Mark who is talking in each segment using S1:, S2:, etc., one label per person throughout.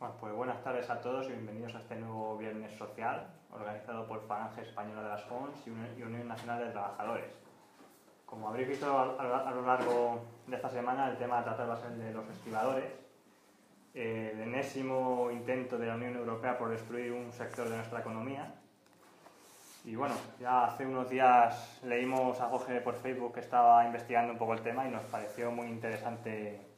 S1: Bueno, pues buenas tardes a todos y bienvenidos a este nuevo Viernes Social, organizado por Falange Española de las Fonts y Unión Nacional de Trabajadores. Como habréis visto a lo largo de esta semana, el tema a tratar va a ser el de los estibadores, el enésimo intento de la Unión Europea por destruir un sector de nuestra economía. Y bueno, ya hace unos días leímos a Jorge por Facebook que estaba investigando un poco el tema y nos pareció muy interesante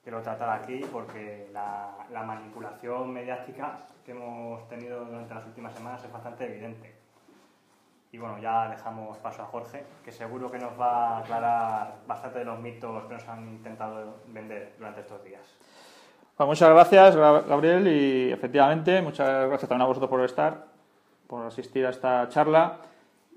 S1: que lo tratara aquí porque la manipulación mediática que hemos tenido durante las últimas semanas es bastante evidente. Y bueno, ya dejamos paso a Jorge, que seguro que nos va a aclarar bastante de los mitos que nos han intentado vender durante estos días.
S2: Pues muchas gracias, Gabriel, y efectivamente, muchas gracias también a vosotros por asistir a esta charla.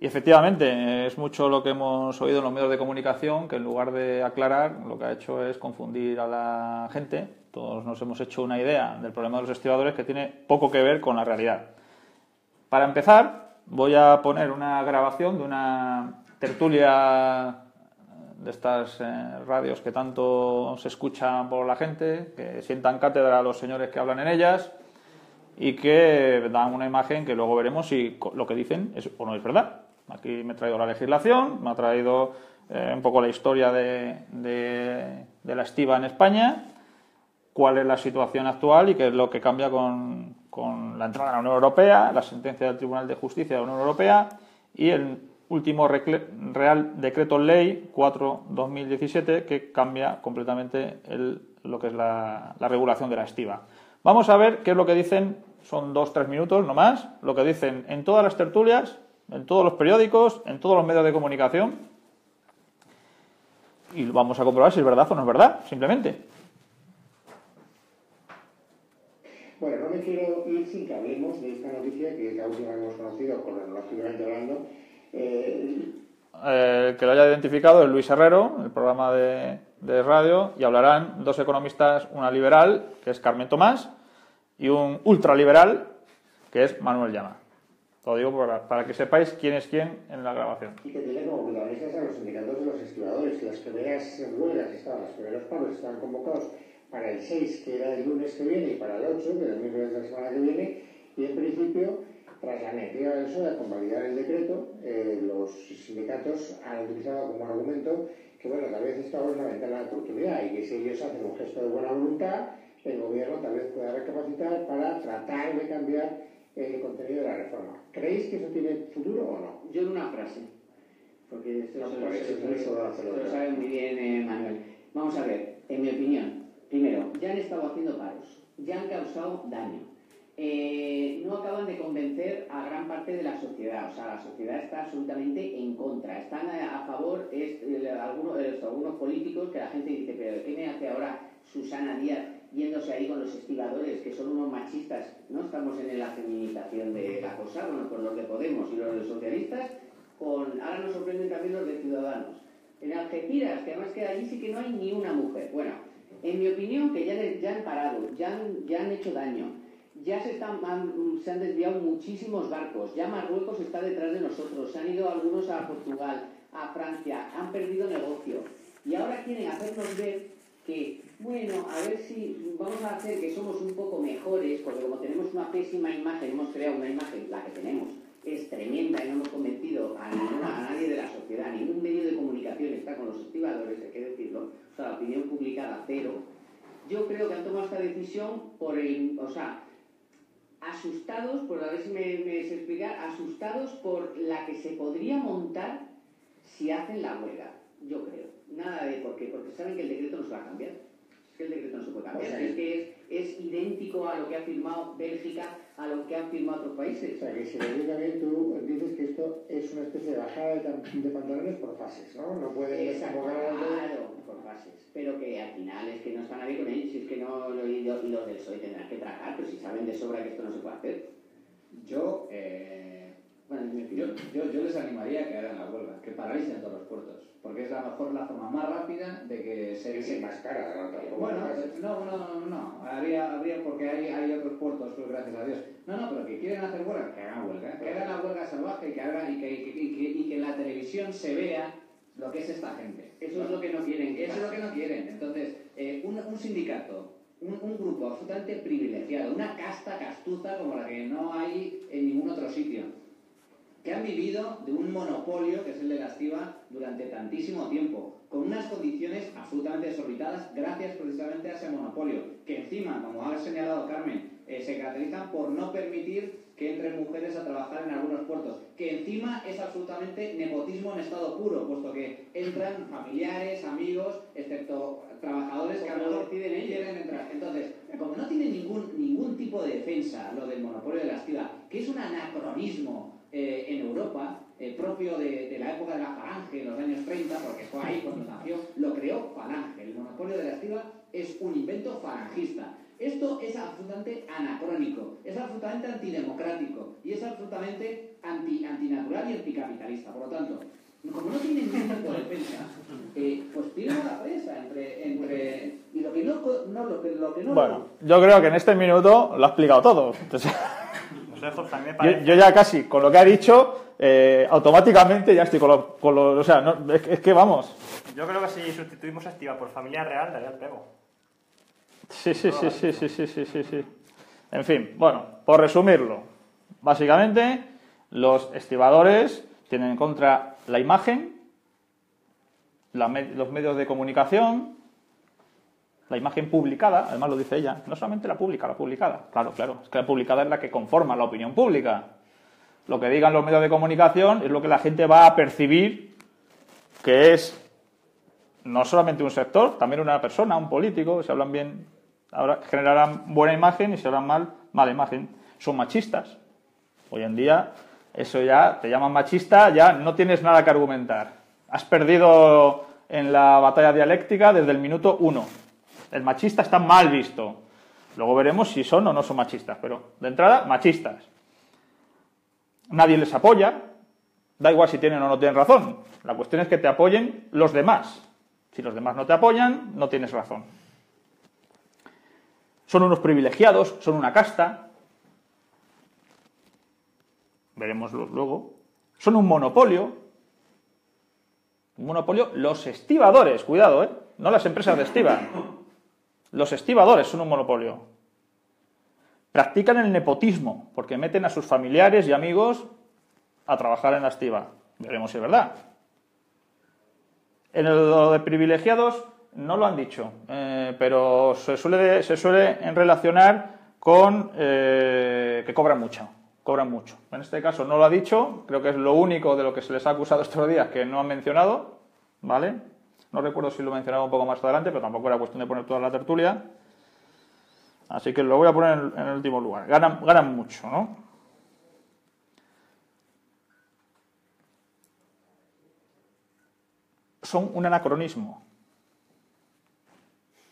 S2: Y efectivamente, es mucho lo que hemos oído en los medios de comunicación, que en lugar de aclarar, lo que ha hecho es confundir a la gente. Todos nos hemos hecho una idea del problema de los estibadores que tiene poco que ver con la realidad. Para empezar, voy a poner una grabación de una tertulia de estas radios que tanto se escuchan por la gente, que sientan cátedra a los señores que hablan en ellas y que dan una imagen que luego veremos si lo que dicen es o no es verdad. Aquí me he traído la legislación, me ha traído un poco la historia de la estiba en España, cuál es la situación actual y qué es lo que cambia con la entrada en la Unión Europea, la sentencia del Tribunal de Justicia de la Unión Europea y el último Real Decreto Ley 4/2017 que cambia completamente lo que es la regulación de la estiba. Vamos a ver qué es lo que dicen, son 2-3 minutos, no más, lo que dicen en todas las tertulias, en todos los periódicos, en todos los medios de comunicación, y vamos a comprobar si es verdad o no es verdad, simplemente.
S3: Bueno, no me quiero ir sin que hablemos de esta noticia, que es la última que hemos conocido, cronológicamente hablando.
S2: El que lo haya identificado es Luis Herrero, el programa de radio, y hablarán dos economistas, una liberal, que es Carmen Tomás, y un ultraliberal, que es Manuel Llama. Lo digo para que sepáis quién es quién en la grabación.
S3: Y que tiene como protagonistas a los sindicatos de los estibadores. Las primeras huelgas los primeros paros estaban convocados para el 6, que era el lunes que viene, y para el 8, que era el miércoles de la semana que viene, y en principio, tras la negativa del PSOE a convalidar el decreto, los sindicatos han utilizado como argumento que, bueno, tal vez esto es una ventana de oportunidad y que si ellos hacen un gesto de buena voluntad, el gobierno tal vez pueda recapacitar para tratar de cambiar el contenido de la reforma. ¿Creéis que eso tiene futuro o no?
S4: Yo en una frase, porque esto lo sabe muy bien Manuel. Vamos a ver, en mi opinión, primero, ya han estado haciendo paros, ya han causado daño, no acaban de convencer a gran parte de la sociedad, o sea, la sociedad está absolutamente en contra, están a favor algunos políticos que la gente dice, pero ¿qué me hace ahora Susana Díaz yéndose ahí con los estibadores, que son unos machistas? No estamos en la feminización de la cosa, bueno, con los de Podemos y los de socialistas, ahora nos sorprenden también los de Ciudadanos. En Algeciras, que además que allí sí que no hay ni una mujer. Bueno, en mi opinión, que ya han parado, ya han hecho daño, ya se han desviado muchísimos barcos, ya Marruecos está detrás de nosotros, se han ido algunos a Portugal, a Francia, han perdido negocio, y ahora quieren hacernos ver que, bueno, a ver si vamos a hacer que somos un poco mejores, porque como tenemos una pésima imagen, hemos creado una imagen, la que tenemos es tremenda y no hemos convencido a nadie de la sociedad, ningún medio de comunicación está con los estibadores, hay que decirlo, o sea, la opinión publicada cero. Yo creo que han tomado esta decisión asustados, por a ver si me sé explicar, asustados por la que se podría montar si hacen la huelga, yo creo. Nada de por qué, porque saben que el decreto no se va a cambiar. Es que el decreto no se puede cambiar. O sea, es que es idéntico a lo que ha firmado Bélgica, a lo que han firmado otros países.
S3: O sea, que si lo digo bien, tú dices que esto es una especie de bajada de pantalones por fases, ¿no? No pueden desabogar algo.
S4: Claro, por fases. Pero que al final es que no están a ver con ellos, si es que no, y los del PSOE tendrán que tragar, pero si saben de sobra que esto no se puede hacer.
S5: Yo les animaría a que hagan la huelga, que paralicen todos los puertos, porque es la forma más rápida de que
S3: se más cara, ¿no?
S5: Bueno, no, habría porque hay otros puertos, pues gracias a Dios. No, pero que quieren hacer huelga, que hagan huelga, que hagan la huelga salvaje y que en la televisión se vea lo que es esta gente.
S4: Eso es lo que no quieren.
S5: Eso es lo que no quieren. Entonces, un sindicato un grupo absolutamente privilegiado, una casta castuza como la que no hay en ningún otro sitio, que han vivido de un monopolio, que es el de la estiba, durante tantísimo tiempo, con unas condiciones absolutamente desorbitadas, gracias precisamente a ese monopolio, que encima, como ha señalado Carmen, se caracterizan por no permitir que entren mujeres a trabajar en algunos puertos, que encima es absolutamente nepotismo en estado puro, puesto que entran familiares, amigos, excepto trabajadores que a lo mejor quieren entrar. Entonces, como no tiene ningún tipo de defensa lo del monopolio de la estiba, que es un anacronismo en Europa, propio de la época de la Falange, en los años 30, porque fue ahí cuando nació, lo creó Falange. El monopolio de la estiba es un invento falangista. Esto es absolutamente anacrónico, es absolutamente antidemocrático y es absolutamente antinatural y anticapitalista. Por lo tanto, como no tiene ningún tipo de defensa, pues tiene una presa entre y lo que no.
S2: Bueno, yo creo que en este minuto lo ha explicado todo. Entonces, yo ya casi, con lo que ha dicho, automáticamente ya estoy con lo o sea, no, es que vamos.
S1: Yo creo que si sustituimos a estiba por familia real, daría el pego.
S2: Sí. En fin, bueno, por resumirlo, básicamente los estibadores tienen en contra la imagen, los medios de comunicación, la imagen publicada, además lo dice ella, no solamente la pública, la publicada. Claro, es que la publicada es la que conforma la opinión pública. Lo que digan los medios de comunicación es lo que la gente va a percibir que es no solamente un sector, también una persona, un político. Si hablan bien, ahora generarán buena imagen, y si hablan mal, mala imagen. Son machistas. Hoy en día, eso ya, te llaman machista, ya no tienes nada que argumentar. Has perdido en la batalla dialéctica desde el minuto 1. El machista está mal visto. Luego veremos si son o no son machistas, pero de entrada, machistas. Nadie les apoya, da igual si tienen o no tienen razón. La cuestión es que te apoyen los demás. Si los demás no te apoyan, no tienes razón. Son unos privilegiados, son una casta. Veremos luego. Son un monopolio. Un monopolio, los estibadores, cuidado, no las empresas de estiba. Los estibadores son un monopolio. Practican el nepotismo, porque meten a sus familiares y amigos a trabajar en la estiba. Veremos si es verdad. En lo de privilegiados no lo han dicho, pero se suele relacionar con que cobran mucho. En este caso no lo ha dicho, creo que es lo único de lo que se les ha acusado estos días que no han mencionado, ¿vale? No recuerdo si lo mencionaba un poco más adelante, pero tampoco era cuestión de poner toda la tertulia. Así que lo voy a poner en el último lugar. Ganan mucho, ¿no? Son un anacronismo.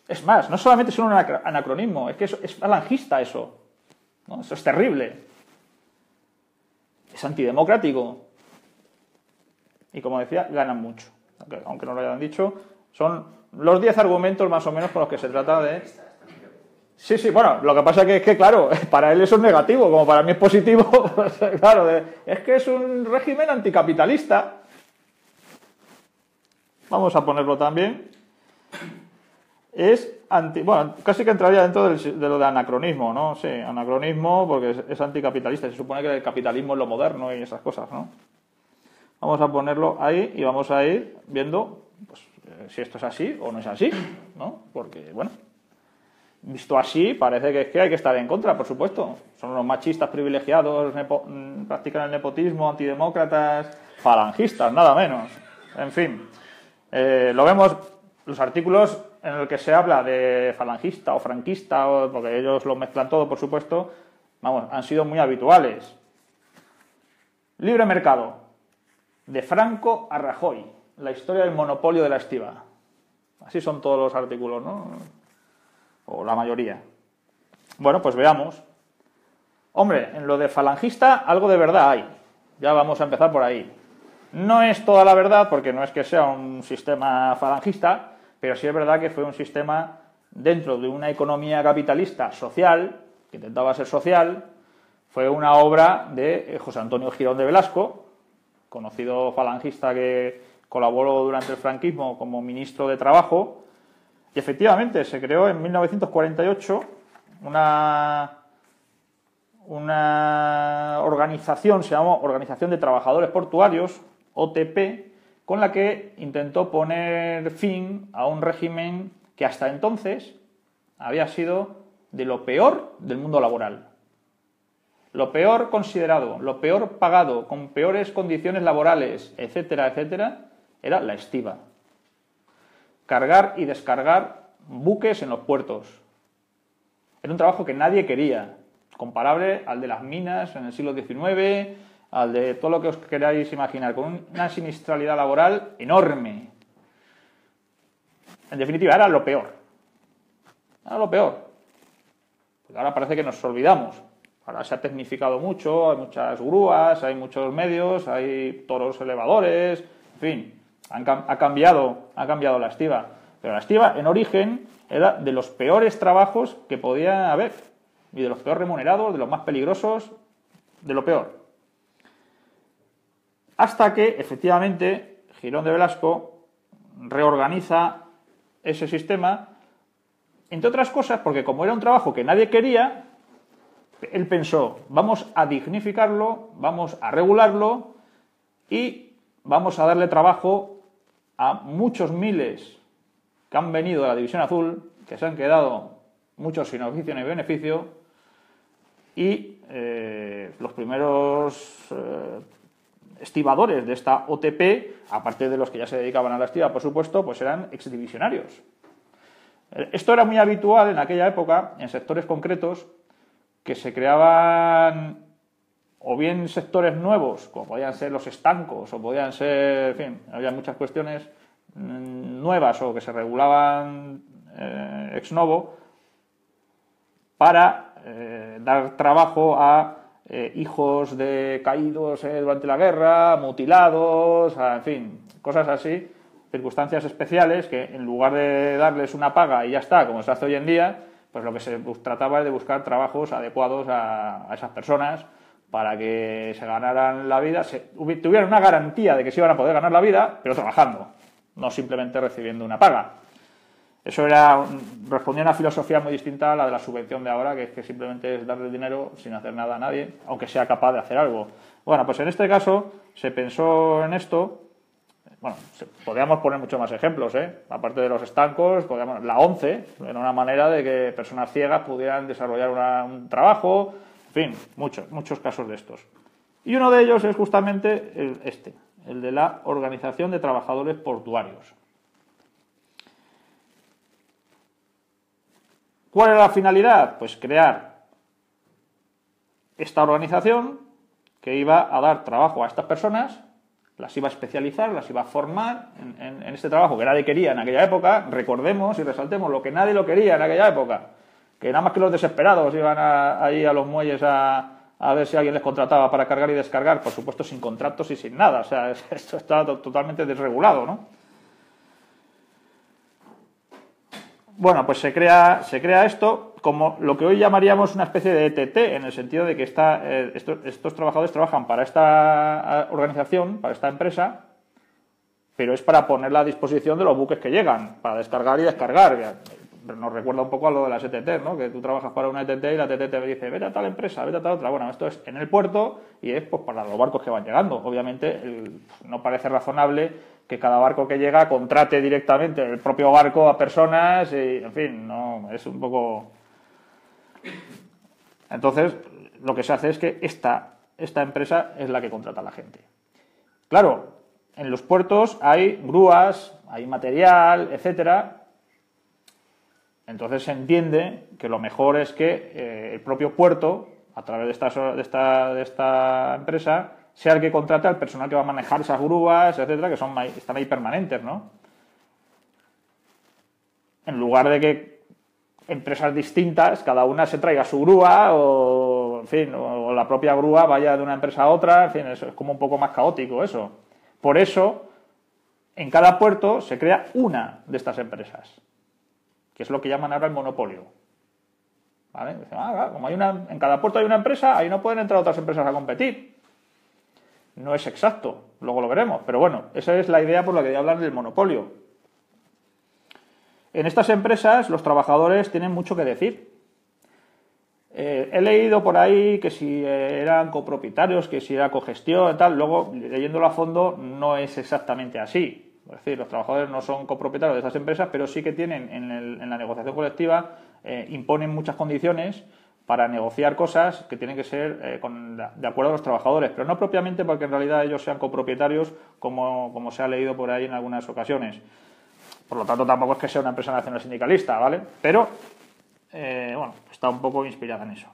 S2: Es más, no solamente son un anacronismo, es que es falangista eso, ¿no? Eso es terrible. Es antidemocrático. Y como decía, ganan mucho. Aunque no lo hayan dicho, son los 10 argumentos más o menos con los que se trata de... Sí, bueno, lo que pasa es que, claro, para él eso es negativo, como para mí es positivo, claro, es que es un régimen anticapitalista. Vamos a ponerlo también. Bueno, casi que entraría dentro de lo de anacronismo, ¿no? Sí, anacronismo porque es anticapitalista. Se supone que el capitalismo es lo moderno y esas cosas, ¿no? Vamos a ponerlo ahí y vamos a ir viendo pues, si esto es así o no es así, ¿no? Porque, bueno, visto así, parece que es que hay que estar en contra, por supuesto. Son unos machistas privilegiados, practican el nepotismo, antidemócratas, falangistas, nada menos. En fin, lo vemos, los artículos en los que se habla de falangista o franquista, porque ellos lo mezclan todo, por supuesto, vamos, han sido muy habituales. Libre mercado, de Franco a Rajoy, la historia del monopolio de la estiba. Así son todos los artículos, ¿no? O la mayoría. Bueno, pues veamos. Hombre, en lo de falangista algo de verdad hay. Ya vamos a empezar por ahí. No es toda la verdad, porque no es que sea un sistema falangista, pero sí es verdad que fue un sistema dentro de una economía capitalista social, que intentaba ser social. Fue una obra de José Antonio Girón de Velasco, conocido falangista que colaboró durante el franquismo como ministro de Trabajo, Y efectivamente se creó en 1948 una organización, se llamó Organización de Trabajadores Portuarios, OTP, con la que intentó poner fin a un régimen que hasta entonces había sido de lo peor del mundo laboral. Lo peor considerado, lo peor pagado, con peores condiciones laborales, etcétera, etcétera, era la estiba. Cargar y descargar buques en los puertos. Era un trabajo que nadie quería, comparable al de las minas en el siglo XIX, al de todo lo que os queráis imaginar, con una siniestralidad laboral enorme. En definitiva, era lo peor. Era lo peor. Pues ahora parece que nos olvidamos. Ahora se ha tecnificado mucho, hay muchas grúas, hay muchos medios, hay toros elevadores, en fin, ha cambiado la estiba. Pero la estiba, en origen, era de los peores trabajos que podía haber, y de los peor remunerados, de los más peligrosos, de lo peor. Hasta que, efectivamente, Girón de Velasco reorganiza ese sistema, entre otras cosas, porque como era un trabajo que nadie quería, él pensó, vamos a dignificarlo, vamos a regularlo y vamos a darle trabajo a muchos miles que han venido de la División Azul, que se han quedado muchos sin oficio ni beneficio, y los primeros estibadores de esta OTP, aparte de los que ya se dedicaban a la estiba, por supuesto, pues eran exdivisionarios. Esto era muy habitual en aquella época, en sectores concretos, que se creaban o bien sectores nuevos, como podían ser los estancos, o podían ser, en fin, había muchas cuestiones nuevas o que se regulaban ex novo para dar trabajo a hijos de caídos durante la guerra, mutilados, en fin, cosas así, circunstancias especiales que en lugar de darles una paga y ya está, como se hace hoy en día, pues lo que se trataba es de buscar trabajos adecuados a esas personas para que se ganaran la vida, tuvieran una garantía de que se iban a poder ganar la vida, pero trabajando, no simplemente recibiendo una paga. Eso respondía a una filosofía muy distinta a la de la subvención de ahora, que es que simplemente es darle dinero sin hacer nada a nadie, aunque sea capaz de hacer algo. Bueno, pues en este caso se pensó en esto. Bueno, podríamos poner muchos más ejemplos, aparte de los estancos, la ONCE era una manera de que personas ciegas pudieran desarrollar un trabajo, en fin, muchos casos de estos. Y uno de ellos es justamente el de la Organización de Trabajadores Portuarios. ¿Cuál era la finalidad? Pues crear esta organización que iba a dar trabajo a estas personas, las iba a especializar, las iba a formar en este trabajo que nadie quería en aquella época. Recordemos y resaltemos lo que nadie lo quería en aquella época, que nada más que los desesperados iban allí a los muelles a ver si alguien les contrataba para cargar y descargar, por supuesto sin contratos y sin nada. O sea, esto está totalmente desregulado, ¿no? Bueno, pues se crea esto como lo que hoy llamaríamos una especie de ETT, en el sentido de que estos trabajadores trabajan para esta organización, para esta empresa, pero es para ponerla a disposición de los buques que llegan, para descargar y descargar. Nos recuerda un poco a lo de las ETT, ¿no? Que tú trabajas para una ETT y la ETT te dice, vete a tal empresa, vete a tal otra. Bueno, esto es en el puerto y es pues para los barcos que van llegando. Obviamente no parece razonable que cada barco que llega contrate directamente el propio barco a personas y, en fin, no es un poco... Entonces, lo que se hace es que esta empresa es la que contrata a la gente. Claro, en los puertos hay grúas, hay material, etcétera. Entonces se entiende que lo mejor es que el propio puerto, a través de esta empresa, sea el que contrate al personal que va a manejar esas grúas, etcétera, que están ahí permanentes, ¿no? En lugar de que empresas distintas, cada una se traiga su grúa o, en fin, o la propia grúa vaya de una empresa a otra, en fin, eso es como un poco más caótico eso. Por eso, en cada puerto se crea una de estas empresas, que es lo que llaman ahora el monopolio. ¿Vale? Dicen, como en cada puerto hay una empresa, ahí no pueden entrar otras empresas a competir. No es exacto, luego lo veremos, pero bueno, esa es la idea por la que hablan del monopolio. En estas empresas los trabajadores tienen mucho que decir. He leído por ahí que si eran copropietarios, que si era cogestión y tal, luego leyéndolo a fondo no es exactamente así. Es decir, los trabajadores no son copropietarios de estas empresas, pero sí que tienen en la negociación colectiva, imponen muchas condiciones para negociar cosas que tienen que ser de acuerdo a los trabajadores, pero no propiamente porque en realidad ellos sean copropietarios como se ha leído por ahí en algunas ocasiones. Por lo tanto, tampoco es que sea una empresa nacional sindicalista, ¿vale? Pero, bueno, está un poco inspirada en eso.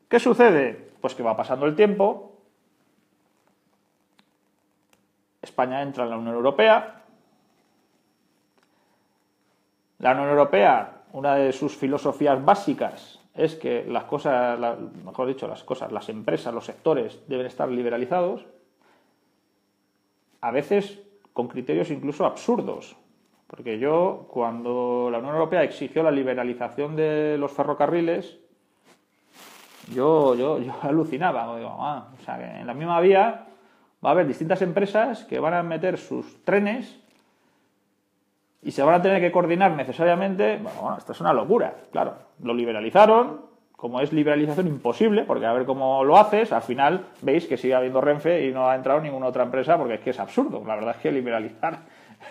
S2: ¿Qué sucede? Pues que va pasando el tiempo, España entra en la Unión Europea. La Unión Europea, una de sus filosofías básicas es que las cosas, mejor dicho, las empresas, los sectores deben estar liberalizados, a veces con criterios incluso absurdos. Porque cuando la Unión Europea exigió la liberalización de los ferrocarriles, yo alucinaba. Digo, o sea, que en la misma vía va a haber distintas empresas que van a meter sus trenes y se van a tener que coordinar necesariamente. Bueno, esto es una locura, claro. Lo liberalizaron, como es liberalización imposible, porque a ver cómo lo haces, al final veis que sigue habiendo Renfe y no ha entrado ninguna otra empresa, porque es que es absurdo. La verdad es que liberalizar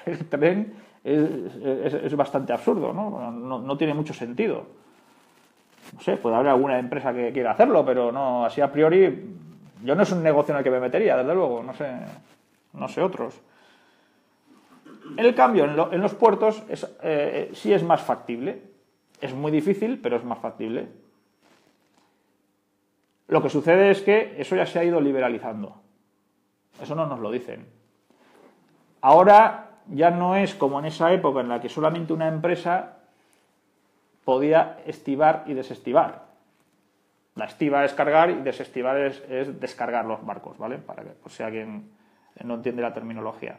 S2: el tren es bastante absurdo, ¿no? No tiene mucho sentido. No sé, puede haber alguna empresa que quiera hacerlo, pero no, así a priori, yo no es un negocio en el que me metería, desde luego, no sé otros. El cambio en los puertos sí es más factible. Es muy difícil, pero es más factible. Lo que sucede es que eso ya se ha ido liberalizando. Eso no nos lo dicen. Ahora ya no es como en esa época en la que solamente una empresa podía estibar y desestibar. La estiba es cargar y desestibar es descargar los barcos, ¿vale? Para que, por si alguien no entiende la terminología.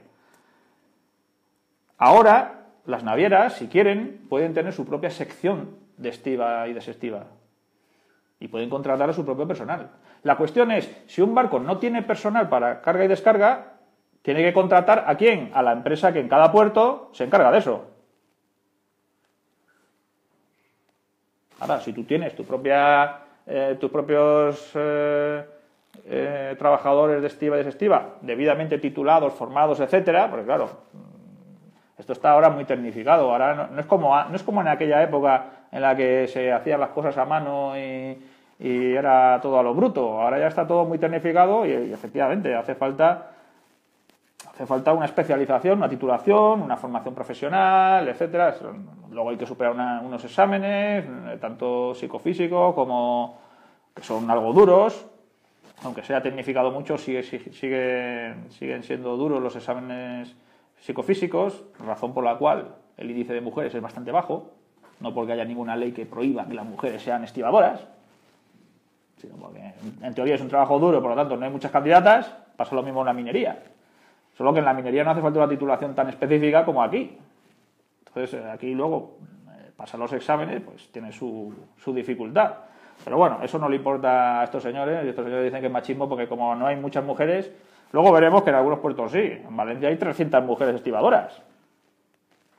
S2: Ahora, las navieras, si quieren, pueden tener su propia sección de estiba y desestiva. Y pueden contratar a su propio personal. La cuestión es, si un barco no tiene personal para carga y descarga, tiene que contratar ¿a quién? A la empresa que en cada puerto se encarga de eso. Ahora, si tú tienes tus propios trabajadores de estiba y desestiva, debidamente titulados, formados, etcétera, porque claro, esto está ahora muy tecnificado. Ahora no es como en aquella época en la que se hacían las cosas a mano y era todo a lo bruto. Ahora ya está todo muy tecnificado y efectivamente hace falta una especialización, una titulación, una formación profesional, etcétera. Luego hay que superar unos exámenes, tanto psicofísicos como que son algo duros. Aunque sea tecnificado mucho, siguen siendo duros los exámenes psicofísicos, razón por la cual el índice de mujeres es bastante bajo, no porque haya ninguna ley que prohíba que las mujeres sean estibadoras, sino porque en teoría es un trabajo duro, por lo tanto no hay muchas candidatas. Pasa lo mismo en la minería, solo que en la minería no hace falta una titulación tan específica como aquí. Entonces aquí luego pasar los exámenes pues tiene su dificultad, pero bueno, eso no le importa a estos señores, y estos señores dicen que es machismo porque como no hay muchas mujeres. Luego veremos que en algunos puertos sí. En Valencia hay 300 mujeres estibadoras.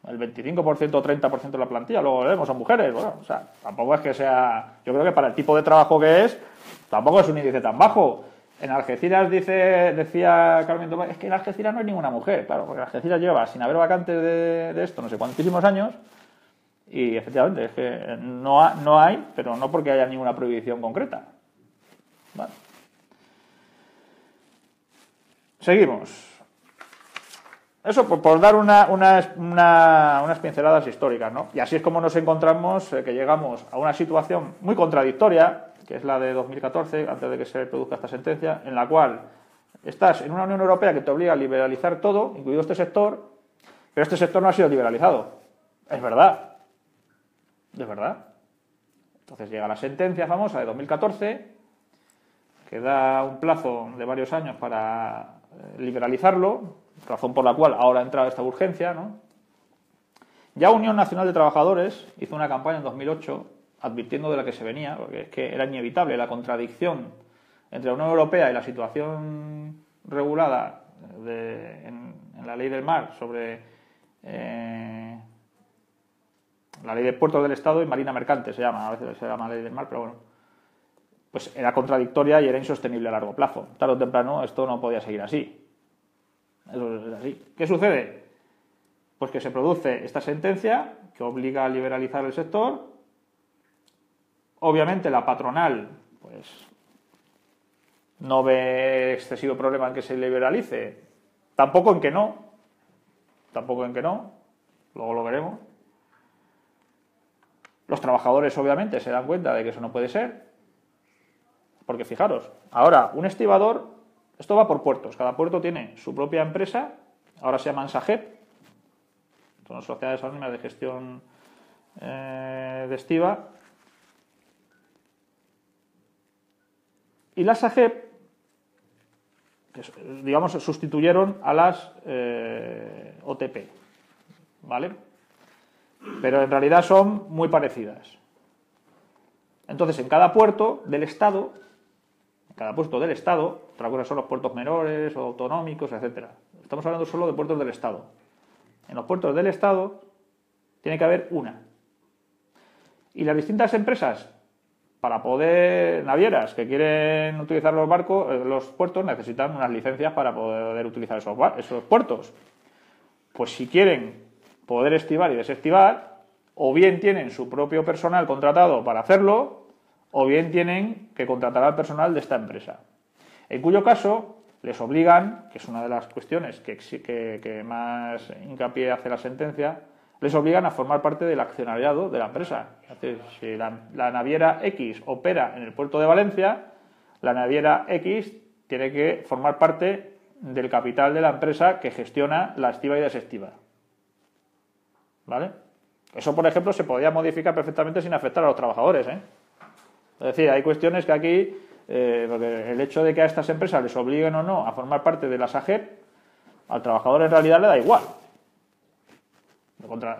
S2: El 25% o 30% de la plantilla, luego veremos, son mujeres. Bueno, o sea, tampoco es que sea... Yo creo que para el tipo de trabajo que es, tampoco es un índice tan bajo. En Algeciras decía Carmen Tomás, es que en Algeciras no hay ninguna mujer. Claro, porque Algeciras lleva sin haber vacantes de esto no sé cuantísimos años. Y efectivamente, es que no hay, pero no porque haya ninguna prohibición concreta. Vale. Seguimos. Eso por dar unas pinceladas históricas, ¿no? Y así es como nos encontramos que llegamos a una situación muy contradictoria, que es la de 2014, antes de que se produzca esta sentencia, en la cual estás en una Unión Europea que te obliga a liberalizar todo, incluido este sector, pero este sector no ha sido liberalizado. Es verdad. Es verdad. Entonces llega la sentencia famosa de 2014, que da un plazo de varios años para liberalizarlo, razón por la cual ahora ha entrado esta urgencia, ¿no? Ya Unión Nacional de Trabajadores hizo una campaña en 2008 advirtiendo de la que se venía, porque es que era inevitable la contradicción entre la Unión Europea y la situación regulada en la ley del mar sobre la ley de puertos del Estado y marina mercante se llama, a veces se llama ley del mar, pero bueno, pues era contradictoria y era insostenible a largo plazo. Tarde o temprano esto no podía seguir así. Eso es así. ¿Qué sucede? Pues que se produce esta sentencia que obliga a liberalizar el sector. Obviamente la patronal pues no ve excesivo problema en que se liberalice, tampoco en que no, luego lo veremos. Los trabajadores obviamente se dan cuenta de que eso no puede ser, porque fijaros, ahora un estibador, esto va por puertos, cada puerto tiene su propia empresa, ahora se llaman SAGEP, son sociedades anónimas de gestión de estiba, y las SAGEP, digamos, sustituyeron a las OTP, ¿vale? Pero en realidad son muy parecidas. Entonces, en cada puerto del Estado, otra cosa son los puertos menores o autonómicos, etcétera. Estamos hablando solo de puertos del Estado. En los puertos del Estado tiene que haber una. Y las distintas empresas, para poder, navieras que quieren utilizar los barcos, los puertos necesitan unas licencias para poder utilizar esos puertos. Pues si quieren poder estibar y desestibar, o bien tienen su propio personal contratado para hacerlo, o bien tienen que contratar al personal de esta empresa. En cuyo caso, les obligan, que es una de las cuestiones que más hincapié hace la sentencia, les obligan a formar parte del accionariado de la empresa. Es decir, si la naviera X opera en el puerto de Valencia, la naviera X tiene que formar parte del capital de la empresa que gestiona la estiba y desestiva. ¿Vale? Eso, por ejemplo, se podía modificar perfectamente sin afectar a los trabajadores, ¿eh? Es decir, hay cuestiones que aquí, porque el hecho de que a estas empresas les obliguen o no a formar parte de la SAGEP, al trabajador en realidad le da igual.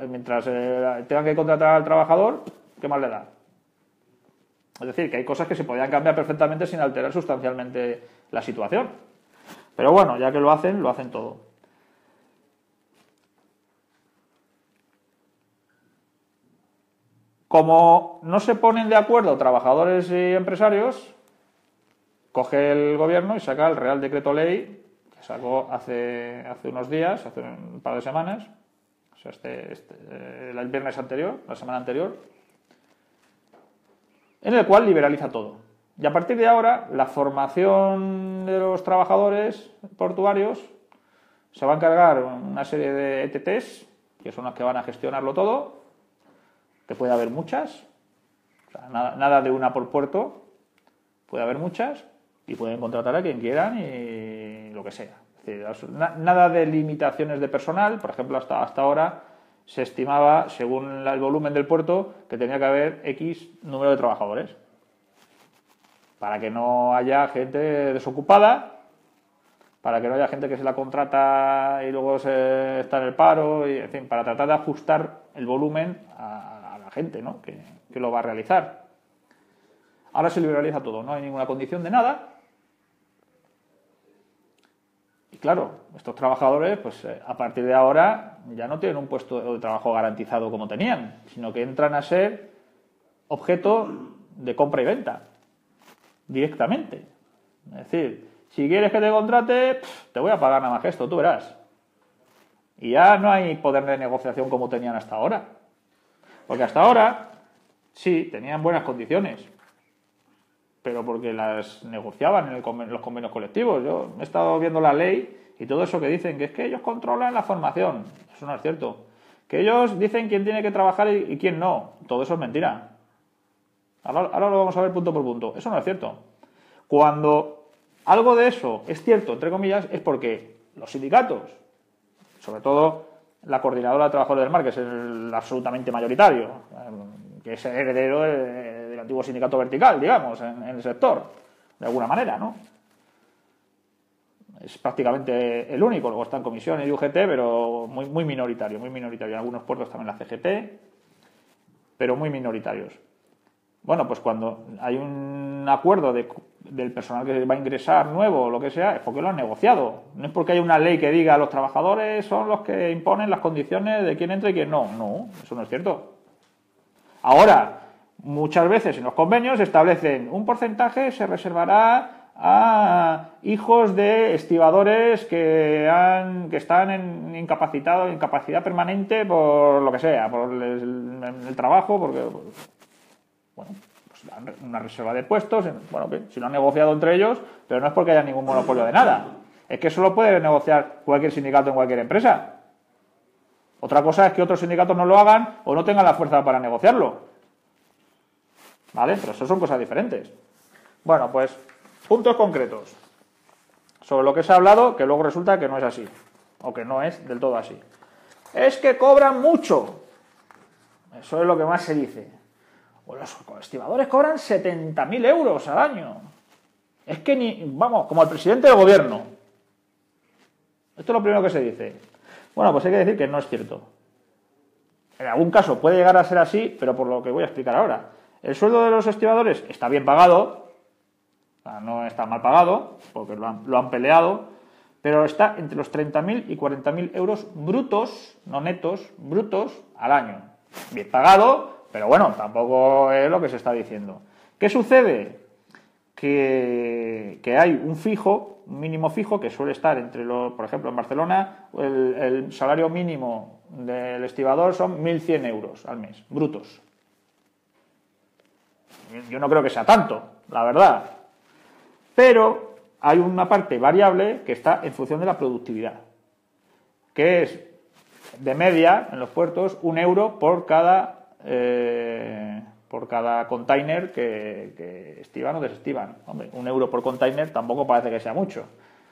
S2: Mientras tengan que contratar al trabajador, ¿qué más le da? Es decir, que hay cosas que se podían cambiar perfectamente sin alterar sustancialmente la situación. Pero bueno, ya que lo hacen todo. Como no se ponen de acuerdo trabajadores y empresarios, coge el gobierno y saca el Real Decreto Ley, que sacó hace unos días, hace un par de semanas, o sea, el viernes anterior, la semana anterior, en el cual liberaliza todo. Y a partir de ahora, la formación de los trabajadores portuarios se va a encargar una serie de ETTs, que son las que van a gestionarlo todo, que puede haber muchas, o sea, nada de una por puerto, puede haber muchas, y pueden contratar a quien quieran y lo que sea. Es decir, nada de limitaciones de personal. Por ejemplo, hasta ahora se estimaba, según el volumen del puerto, que tenía que haber X número de trabajadores, para que no haya gente desocupada, para que no haya gente que se la contrata y luego se está en el paro, y, en fin, para tratar de ajustar el volumen a la gente, ¿no?, que lo va a realizar. Ahora se liberaliza todo, no hay ninguna condición de nada. Y claro, estos trabajadores, pues a partir de ahora ya no tienen un puesto de trabajo garantizado como tenían, sino que entran a ser objeto de compra y venta directamente. Es decir, si quieres que te contrate, te voy a pagar nada más que esto, tú verás. Y ya no hay poder de negociación como tenían hasta ahora. Porque hasta ahora, sí, tenían buenas condiciones, pero porque las negociaban en los convenios colectivos. Yo he estado viendo la ley y todo eso que dicen, que es que ellos controlan la formación. Eso no es cierto. Que ellos dicen quién tiene que trabajar y quién no. Todo eso es mentira. Ahora lo vamos a ver punto por punto. Eso no es cierto. Cuando algo de eso es cierto, entre comillas, es porque los sindicatos, sobre todo la Coordinadora de Trabajadores del Mar, que es el absolutamente mayoritario, que es heredero del antiguo sindicato vertical, digamos, en el sector, de alguna manera, ¿no? Es prácticamente el único. Luego están comisiones y UGT, pero muy minoritario, muy minoritario. En algunos puertos también la CGT, pero muy minoritarios. Bueno, pues cuando hay un acuerdo de del personal que va a ingresar nuevo o lo que sea, es porque lo han negociado. No es porque hay una ley que diga los trabajadores son los que imponen las condiciones de quién entra y quién no. No, eso no es cierto. Ahora, muchas veces en los convenios establecen un porcentaje se reservará a hijos de estibadores que están en incapacidad permanente por lo que sea, por el trabajo, porque, bueno, pues una reserva de puestos, bueno, si lo han negociado entre ellos, pero no es porque haya ningún monopolio de nada. Es que eso lo puede negociar cualquier sindicato en cualquier empresa. Otra cosa es que otros sindicatos no lo hagan o no tengan la fuerza para negociarlo. ¿Vale? Pero eso son cosas diferentes. Bueno, pues puntos concretos sobre lo que se ha hablado, que luego resulta que no es así, o que no es del todo así. Es que cobran mucho. Eso es lo que más se dice. O los estibadores cobran 70.000 euros al año. Es que vamos, como el presidente del gobierno. Esto es lo primero que se dice. Bueno, pues hay que decir que no es cierto. En algún caso puede llegar a ser así, pero por lo que voy a explicar ahora. El sueldo de los estibadores está bien pagado, no está mal pagado, porque lo han peleado, pero está entre los 30.000 y 40.000 euros brutos, no netos, brutos, al año. Bien pagado, pero bueno, tampoco es lo que se está diciendo. ¿Qué sucede? Que hay un mínimo fijo, que suele estar entre por ejemplo, en Barcelona, el salario mínimo del estibador son 1.100 euros al mes, brutos. Yo no creo que sea tanto, la verdad. Pero hay una parte variable que está en función de la productividad, que es de media en los puertos 1 euro por cada container que estiban o desestiban. Hombre, 1 euro por container tampoco parece que sea mucho.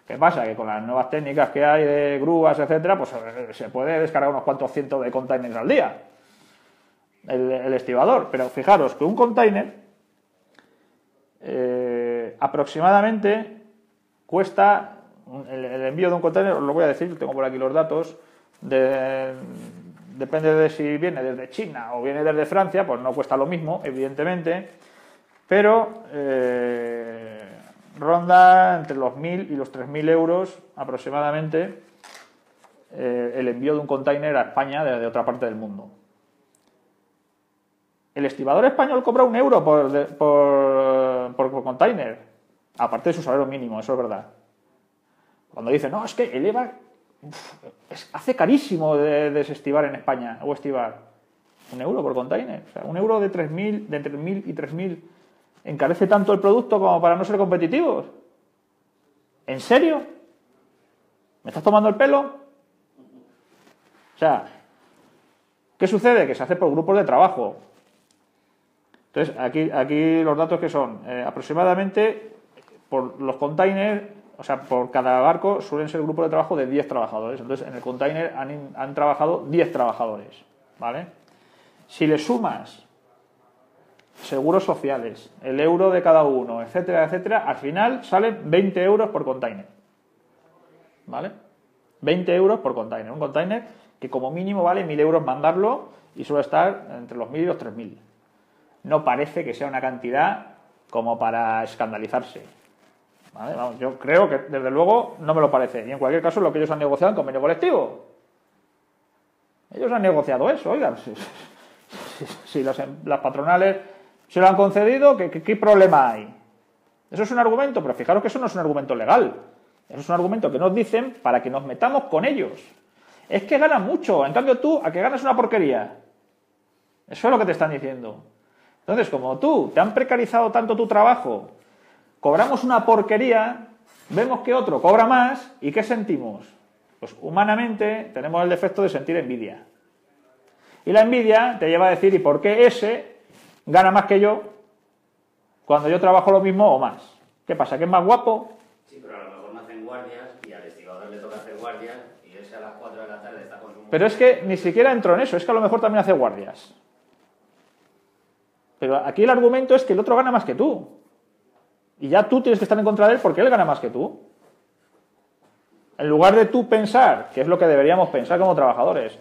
S2: ¿Qué pasa? Que con las nuevas técnicas que hay de grúas, etcétera, pues se puede descargar unos cuantos cientos de containers al día el estibador. Pero fijaros que un container aproximadamente cuesta el envío de un container, os lo voy a decir, tengo por aquí los datos, depende de si viene desde China o viene desde Francia, pues no cuesta lo mismo, evidentemente, pero ronda entre los 1.000 y los 3.000 euros aproximadamente el envío de un container a España desde otra parte del mundo. El estibador español cobra 1 euro por container, aparte de su salario mínimo, eso es verdad. Cuando dicen, no, es que eleva, hace carísimo de desestibar en España, o estibar. 1 euro por container, o sea, 1 euro de 3.000, de entre 1.000 y 3.000, encarece tanto el producto como para no ser competitivos. ¿En serio? ¿Me estás tomando el pelo? O sea, ¿qué sucede? Que se hace por grupos de trabajo. Entonces, aquí los datos que son, aproximadamente por los containers, o sea, por cada barco suelen ser grupos de trabajo de 10 trabajadores. Entonces, en el container han trabajado 10 trabajadores, ¿vale? Si le sumas seguros sociales, el euro de cada uno, etcétera, etcétera, al final salen 20 euros por container, ¿vale? 20 euros por container. Un container que como mínimo vale 1.000 euros mandarlo y suele estar entre los 1.000 y los 3.000. No parece que sea una cantidad como para escandalizarse. ¿Vale? Vamos, yo creo que, desde luego, no me lo parece. Y en cualquier caso, lo que ellos han negociado en convenio colectivo. Ellos han negociado eso, oigan. Si las patronales se lo han concedido, ¿qué problema hay? Eso es un argumento, pero fijaros que eso no es un argumento legal. Eso es un argumento que nos dicen para que nos metamos con ellos. Es que ganan mucho, en cambio tú, a que ganas una porquería. Eso es lo que te están diciendo. Entonces, como tú te han precarizado tanto tu trabajo, cobramos una porquería, vemos que otro cobra más, ¿y qué sentimos? Pues humanamente tenemos el defecto de sentir envidia. Y la envidia te lleva a decir, ¿y por qué ese gana más que yo cuando yo trabajo lo mismo o más? ¿Qué pasa? ¿Que es más guapo?
S6: Sí, pero a lo mejor no hacen guardias y al estibador le toca hacer guardias y ese a las 4 de la tarde está con su mujer.
S2: Pero es que ni siquiera entro en eso, es que a lo mejor también hace guardias. Pero aquí el argumento es que el otro gana más que tú. Y ya tú tienes que estar en contra de él porque él gana más que tú. En lugar de tú pensar, que es lo que deberíamos pensar como trabajadores,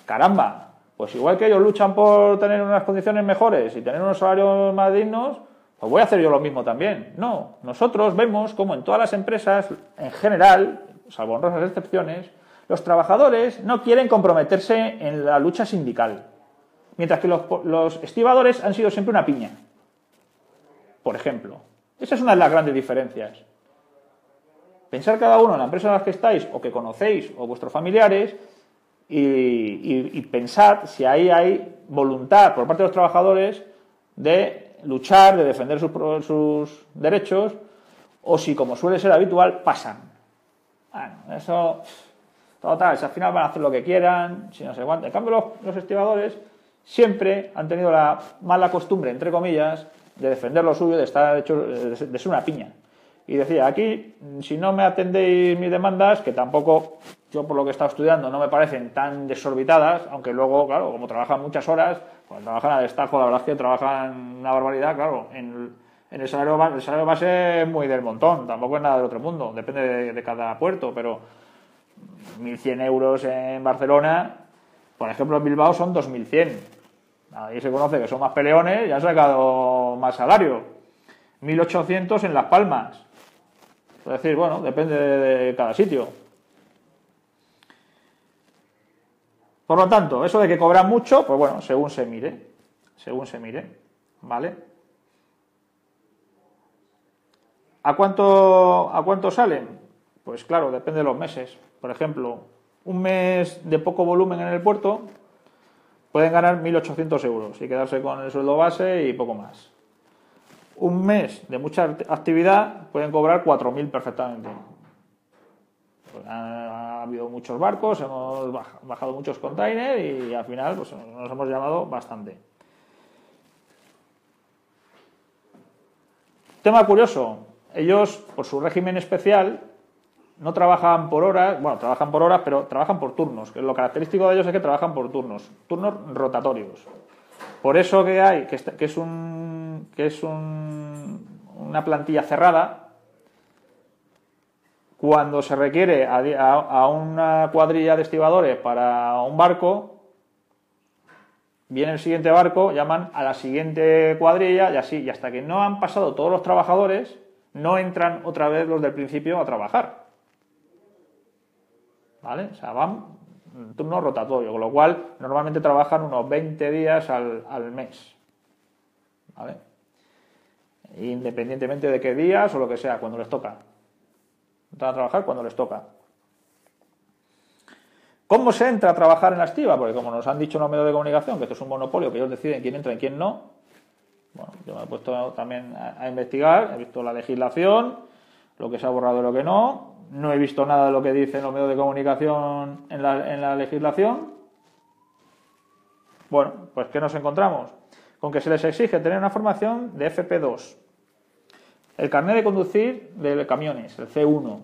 S2: caramba, pues igual que ellos luchan por tener unas condiciones mejores y tener unos salarios más dignos, pues voy a hacer yo lo mismo también. No, nosotros vemos como en todas las empresas, en general, salvo honrosas excepciones, los trabajadores no quieren comprometerse en la lucha sindical, mientras que los estibadores han sido siempre una piña, por ejemplo. Esa es una de las grandes diferencias. Pensar cada uno en la empresa en la que estáis, o que conocéis, o vuestros familiares, y pensar si ahí hay voluntad por parte de los trabajadores de luchar, de defender sus derechos, o si, como suele ser habitual, pasan. Bueno, eso, total, si al final van a hacer lo que quieran, si no se aguanta. En cambio, los estibadores siempre han tenido la mala costumbre, entre comillas, de defender lo suyo, de estar hecho, de ser una piña. Y decía, aquí, si no me atendéis mis demandas, que tampoco, yo por lo que he estado estudiando, no me parecen tan desorbitadas, aunque luego, claro, como trabajan muchas horas, cuando trabajan a destajo, la verdad es que trabajan una barbaridad, claro, en el salario base es muy del montón, tampoco es nada del otro mundo, depende de cada puerto, pero 1.100 euros en Barcelona, por ejemplo en Bilbao son 2.100. Ahí se conoce que son más peleones y han sacado más salario. 1.800 en Las Palmas. Es decir, bueno, depende de cada sitio. Por lo tanto, eso de que cobran mucho, pues bueno, según se mire, ¿vale? ¿A cuánto salen? Pues claro, depende de los meses. Por ejemplo, un mes de poco volumen en el puerto pueden ganar 1.800 euros y quedarse con el sueldo base y poco más. Un mes de mucha actividad pueden cobrar 4.000 perfectamente. Pues ha habido muchos barcos, hemos bajado muchos containers y al final pues, nos hemos llamado bastante. Tema curioso, ellos por su régimen especial no trabajan por horas, bueno, trabajan por horas, pero trabajan por turnos, que lo característico de ellos es que trabajan por turnos rotatorios. Por eso que hay, que es una plantilla cerrada, cuando se requiere a una cuadrilla de estibadores para un barco, viene el siguiente barco, llaman a la siguiente cuadrilla y así, y hasta que no han pasado todos los trabajadores, no entran otra vez los del principio a trabajar. ¿Vale? O sea, van en turno rotatorio, con lo cual normalmente trabajan unos 20 días al mes. ¿Vale? Independientemente de qué días o lo que sea, cuando les toca. Entran a trabajar cuando les toca. ¿Cómo se entra a trabajar en la estiba? Porque como nos han dicho en los medios de comunicación que esto es un monopolio, que ellos deciden quién entra y quién no, bueno, yo me he puesto también a investigar, he visto la legislación, lo que se ha borrado y lo que no. No he visto nada de lo que dicen los medios de comunicación en la legislación. Bueno, pues ¿qué nos encontramos? Con que se les exige tener una formación de FP2. El carnet de conducir de camiones, el C1.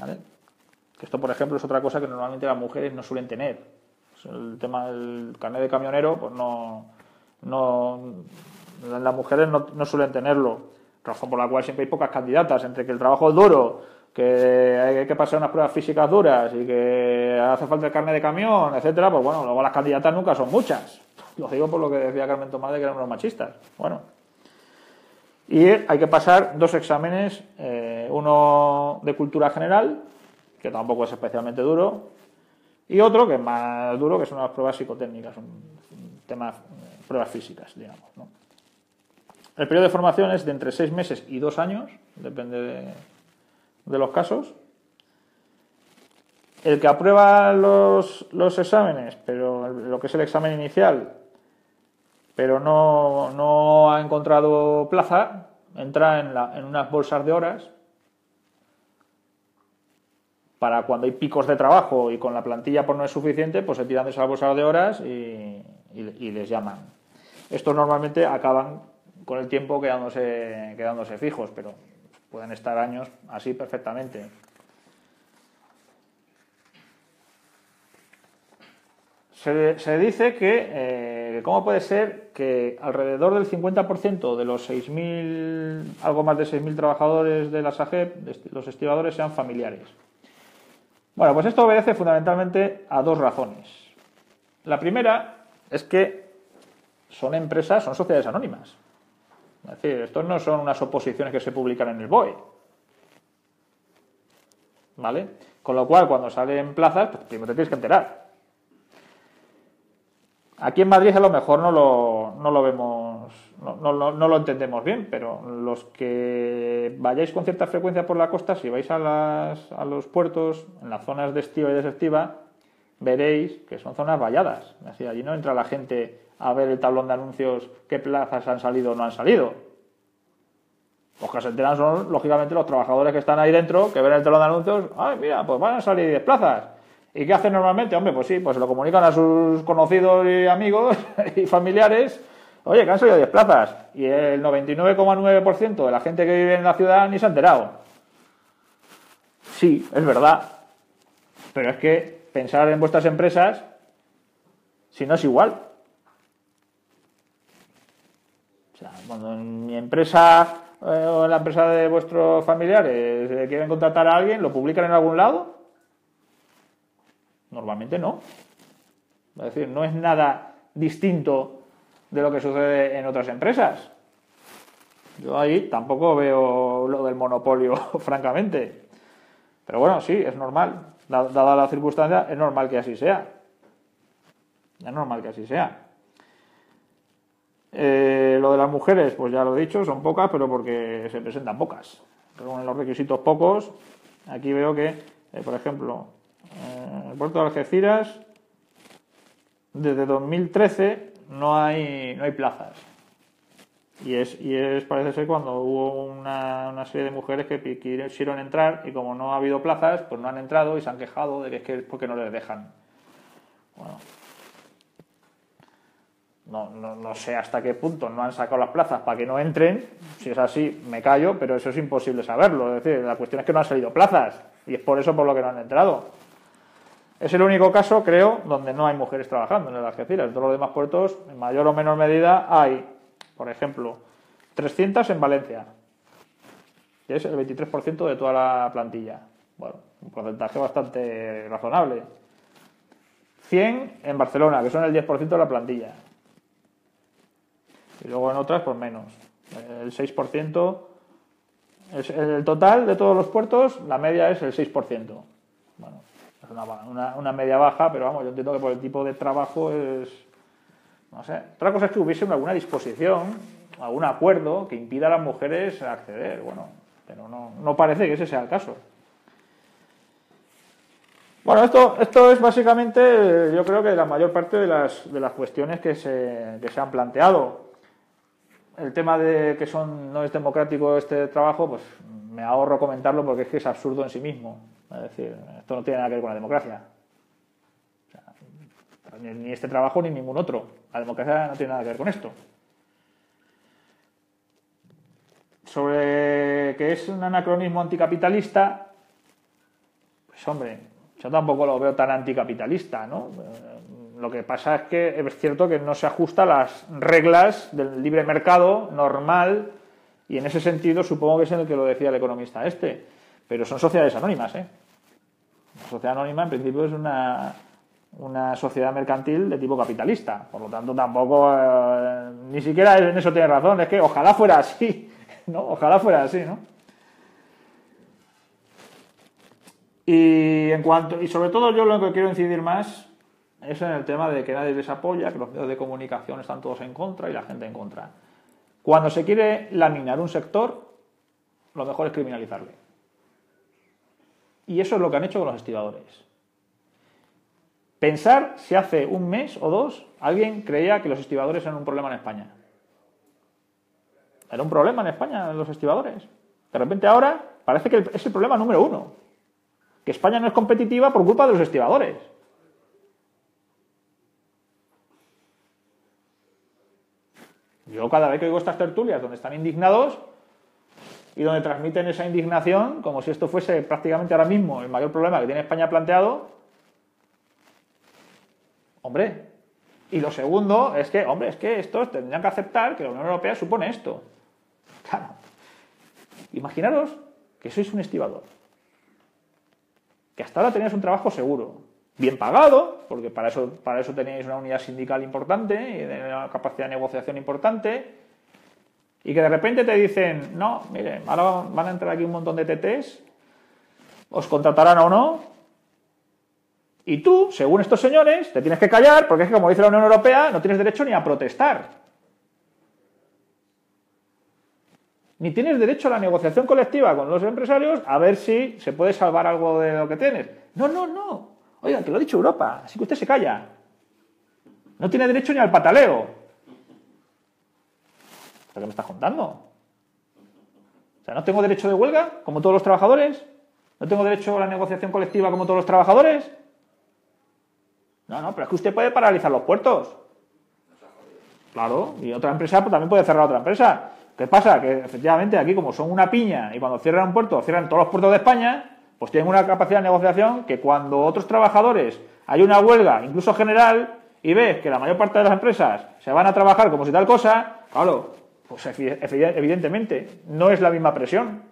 S2: ¿Vale? Que esto, por ejemplo, es otra cosa que normalmente las mujeres no suelen tener. El tema del carnet de camionero, pues las mujeres no suelen tenerlo. Razón por la cual siempre hay pocas candidatas, entre que el trabajo es duro, que hay que pasar unas pruebas físicas duras y que hace falta el carnet de camión, etcétera, pues bueno, luego las candidatas nunca son muchas. Lo digo por lo que decía Carmen Tomás de que eran unos machistas. Bueno. Y hay que pasar 2 exámenes, uno de cultura general, que tampoco es especialmente duro, y otro que es más duro, que son unas pruebas psicotécnicas, un tema, pruebas físicas, digamos, ¿no? El periodo de formación es de entre 6 meses y 2 años, depende de los casos. El que aprueba los exámenes, pero lo que es el examen inicial, pero no ha encontrado plaza, entra en unas bolsas de horas para cuando hay picos de trabajo y con la plantilla pues no es suficiente, pues se tiran de esas bolsas de horas y les llaman. Estos normalmente acaban con el tiempo quedándose fijos, pero pueden estar años así perfectamente. Se dice que cómo puede ser que alrededor del 50% de los 6.000, algo más de 6.000 trabajadores de la SAGEP, los estibadores, sean familiares. Bueno, pues esto obedece fundamentalmente a 2 razones. La primera es que son sociedades anónimas. Es decir, estos no son unas oposiciones que se publican en el BOE. ¿Vale? Con lo cual, cuando salen plazas, pues primero te tienes que enterar. Aquí en Madrid a lo mejor no lo vemos, no lo entendemos bien, pero los que vayáis con cierta frecuencia por la costa, si vais a los puertos, en las zonas de estiva y desestiva, veréis que son zonas valladas. Es decir, allí no entra la gente a ver el tablón de anuncios qué plazas han salido o no han salido. Los que se enteran son, lógicamente, los trabajadores que están ahí dentro, que ven el tablón de anuncios, ¡ay, mira, pues van a salir 10 plazas! ¿Y qué hacen normalmente? Hombre, pues sí, pues se lo comunican a sus conocidos y amigos y familiares, oye, que han salido 10 plazas. Y el 99,9% de la gente que vive en la ciudad ni se ha enterado. Sí, es verdad. Pero es que pensar en vuestras empresas, si no es igual. O sea, cuando en mi empresa o en la empresa de vuestros familiares quieren contratar a alguien, ¿lo publican en algún lado? Normalmente no. Es decir, no es nada distinto de lo que sucede en otras empresas. Yo ahí tampoco veo lo del monopolio, francamente. Pero bueno, sí, es normal. Dada la circunstancia, es normal que así sea. Es normal que así sea. Lo de las mujeres, pues ya lo he dicho, son pocas, pero porque se presentan pocas. Con los requisitos pocos, aquí veo que, por ejemplo, el puerto de Algeciras, desde 2013 no hay plazas. Y es parece ser cuando hubo una serie de mujeres que quisieron entrar y como no ha habido plazas, pues no han entrado y se han quejado de que es porque no les dejan. Bueno, no sé hasta qué punto no han sacado las plazas para que no entren. Si es así, me callo, pero eso es imposible saberlo. Es decir, la cuestión es que no han salido plazas y es por eso por lo que no han entrado. Es el único caso, creo, donde no hay mujeres trabajando en el Algeciras. En todos los demás puertos, en mayor o menor medida, hay, por ejemplo, 300 en Valencia, que es el 23% de toda la plantilla. Bueno, un porcentaje bastante razonable. 100 en Barcelona, que son el 10% de la plantilla. Y luego en otras, pues menos. El 6%, el total de todos los puertos, la media es el 6%. Bueno, es una media baja, pero vamos, yo entiendo que por el tipo de trabajo es... No sé. Otra cosa es que hubiese alguna disposición, algún acuerdo que impida a las mujeres acceder. Bueno, pero no parece que ese sea el caso. Bueno, esto es básicamente, yo creo que la mayor parte de las cuestiones que se han planteado. El tema de que no es democrático este trabajo, pues me ahorro comentarlo porque es que es absurdo en sí mismo. Es decir, esto no tiene nada que ver con la democracia. O sea, ni este trabajo ni ningún otro. La democracia no tiene nada que ver con esto. Sobre que es un anacronismo anticapitalista, pues hombre, yo tampoco lo veo tan anticapitalista, ¿no? Lo que pasa es que es cierto que no se ajusta a las reglas del libre mercado normal y en ese sentido supongo que es en el que lo decía el economista este. Pero son sociedades anónimas, ¿eh? Una sociedad anónima en principio es una sociedad mercantil de tipo capitalista. Por lo tanto tampoco, ni siquiera en eso tiene razón. Es que ojalá fuera así, ¿no? Ojalá fuera así, ¿no? Y sobre todo yo lo que quiero incidir más es en el tema de que nadie les apoya, que los medios de comunicación están todos en contra y la gente en contra. Cuando se quiere laminar un sector, lo mejor es criminalizarle. Y eso es lo que han hecho con los estibadores. Pensar si hace un mes o dos alguien creía que los estibadores eran un problema en España. Era un problema en España los estibadores. De repente ahora parece que es el problema número uno. Que España no es competitiva por culpa de los estibadores. Yo cada vez que oigo estas tertulias donde están indignados y donde transmiten esa indignación como si esto fuese prácticamente ahora mismo el mayor problema que tiene España planteado, hombre, y lo segundo es que, estos tendrían que aceptar que la Unión Europea supone esto. Claro. Imaginaros que sois un estibador, que hasta ahora teníais un trabajo seguro, bien pagado, porque para eso teníais una unidad sindical importante y una capacidad de negociación importante, y que de repente te dicen, no, mire, ahora van a entrar aquí un montón de TTs, os contratarán o no, y tú, según estos señores, te tienes que callar, porque es que, como dice la Unión Europea, no tienes derecho ni a protestar. Ni tienes derecho a la negociación colectiva con los empresarios a ver si se puede salvar algo de lo que tienes. No, no, no. Oiga, que lo ha dicho Europa, así que usted se calla. No tiene derecho ni al pataleo. ¿Pero qué me estás contando? O sea, ¿no tengo derecho de huelga, como todos los trabajadores? ¿No tengo derecho a la negociación colectiva, como todos los trabajadores? No, no, pero es que usted puede paralizar los puertos. Claro, y otra empresa pues, también puede cerrar otra empresa. ¿Qué pasa? Que efectivamente aquí, como son una piña, y cuando cierran un puerto, cierran todos los puertos de España, pues tienen una capacidad de negociación que cuando otros trabajadores hay una huelga, incluso general, y ves que la mayor parte de las empresas se van a trabajar como si tal cosa, claro, pues evidentemente no es la misma presión.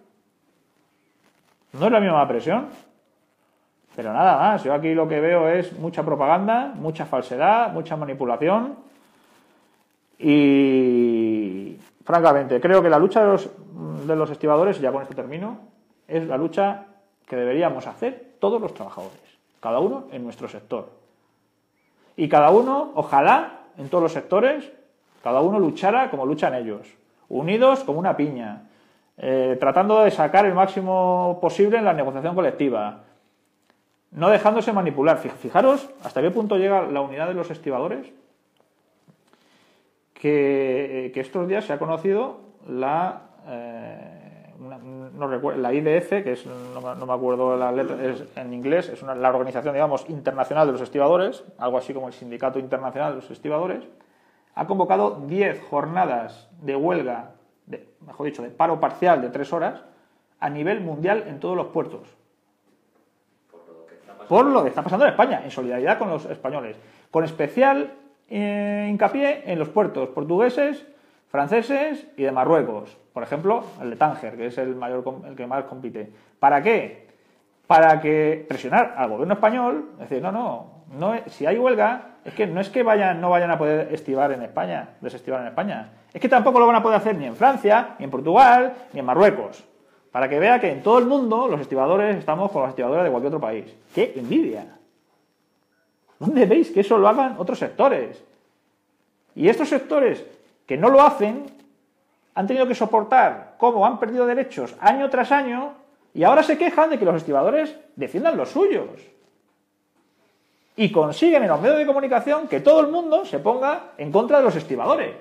S2: No es la misma presión. Pero nada más, yo aquí lo que veo es mucha propaganda, mucha falsedad, mucha manipulación y, francamente, creo que la lucha de los estibadores, ya con esto termino, es la lucha que deberíamos hacer todos los trabajadores, cada uno en nuestro sector. Y cada uno, ojalá, en todos los sectores, cada uno luchara como luchan ellos, unidos como una piña, tratando de sacar el máximo posible en la negociación colectiva, no dejándose manipular. Fijaros hasta qué punto llega la unidad de los estibadores, que estos días se ha conocido la IDF, que es, no me acuerdo la letra, es en inglés, es la organización, digamos, internacional de los estibadores, algo así como el Sindicato Internacional de los Estibadores, ha convocado 10 jornadas de huelga, mejor dicho, de paro parcial de 3 horas a nivel mundial en todos los puertos. Por lo que está pasando en España, en solidaridad con los españoles, con especial hincapié en los puertos portugueses, franceses y de Marruecos. Por ejemplo, el de Tánger, que es el que más compite. ¿Para qué? Para que presionar al gobierno español, decir, no, si hay huelga, es que no es que no vayan a poder desestivar en España, es que tampoco lo van a poder hacer ni en Francia, ni en Portugal, ni en Marruecos. Para que vea que en todo el mundo los estibadores estamos con las estibadoras de cualquier otro país. ¡Qué envidia! ¿Dónde veis que eso lo hagan otros sectores? Y estos sectores que no lo hacen han tenido que soportar cómo han perdido derechos año tras año y ahora se quejan de que los estibadores defiendan los suyos. Y consiguen en los medios de comunicación que todo el mundo se ponga en contra de los estibadores.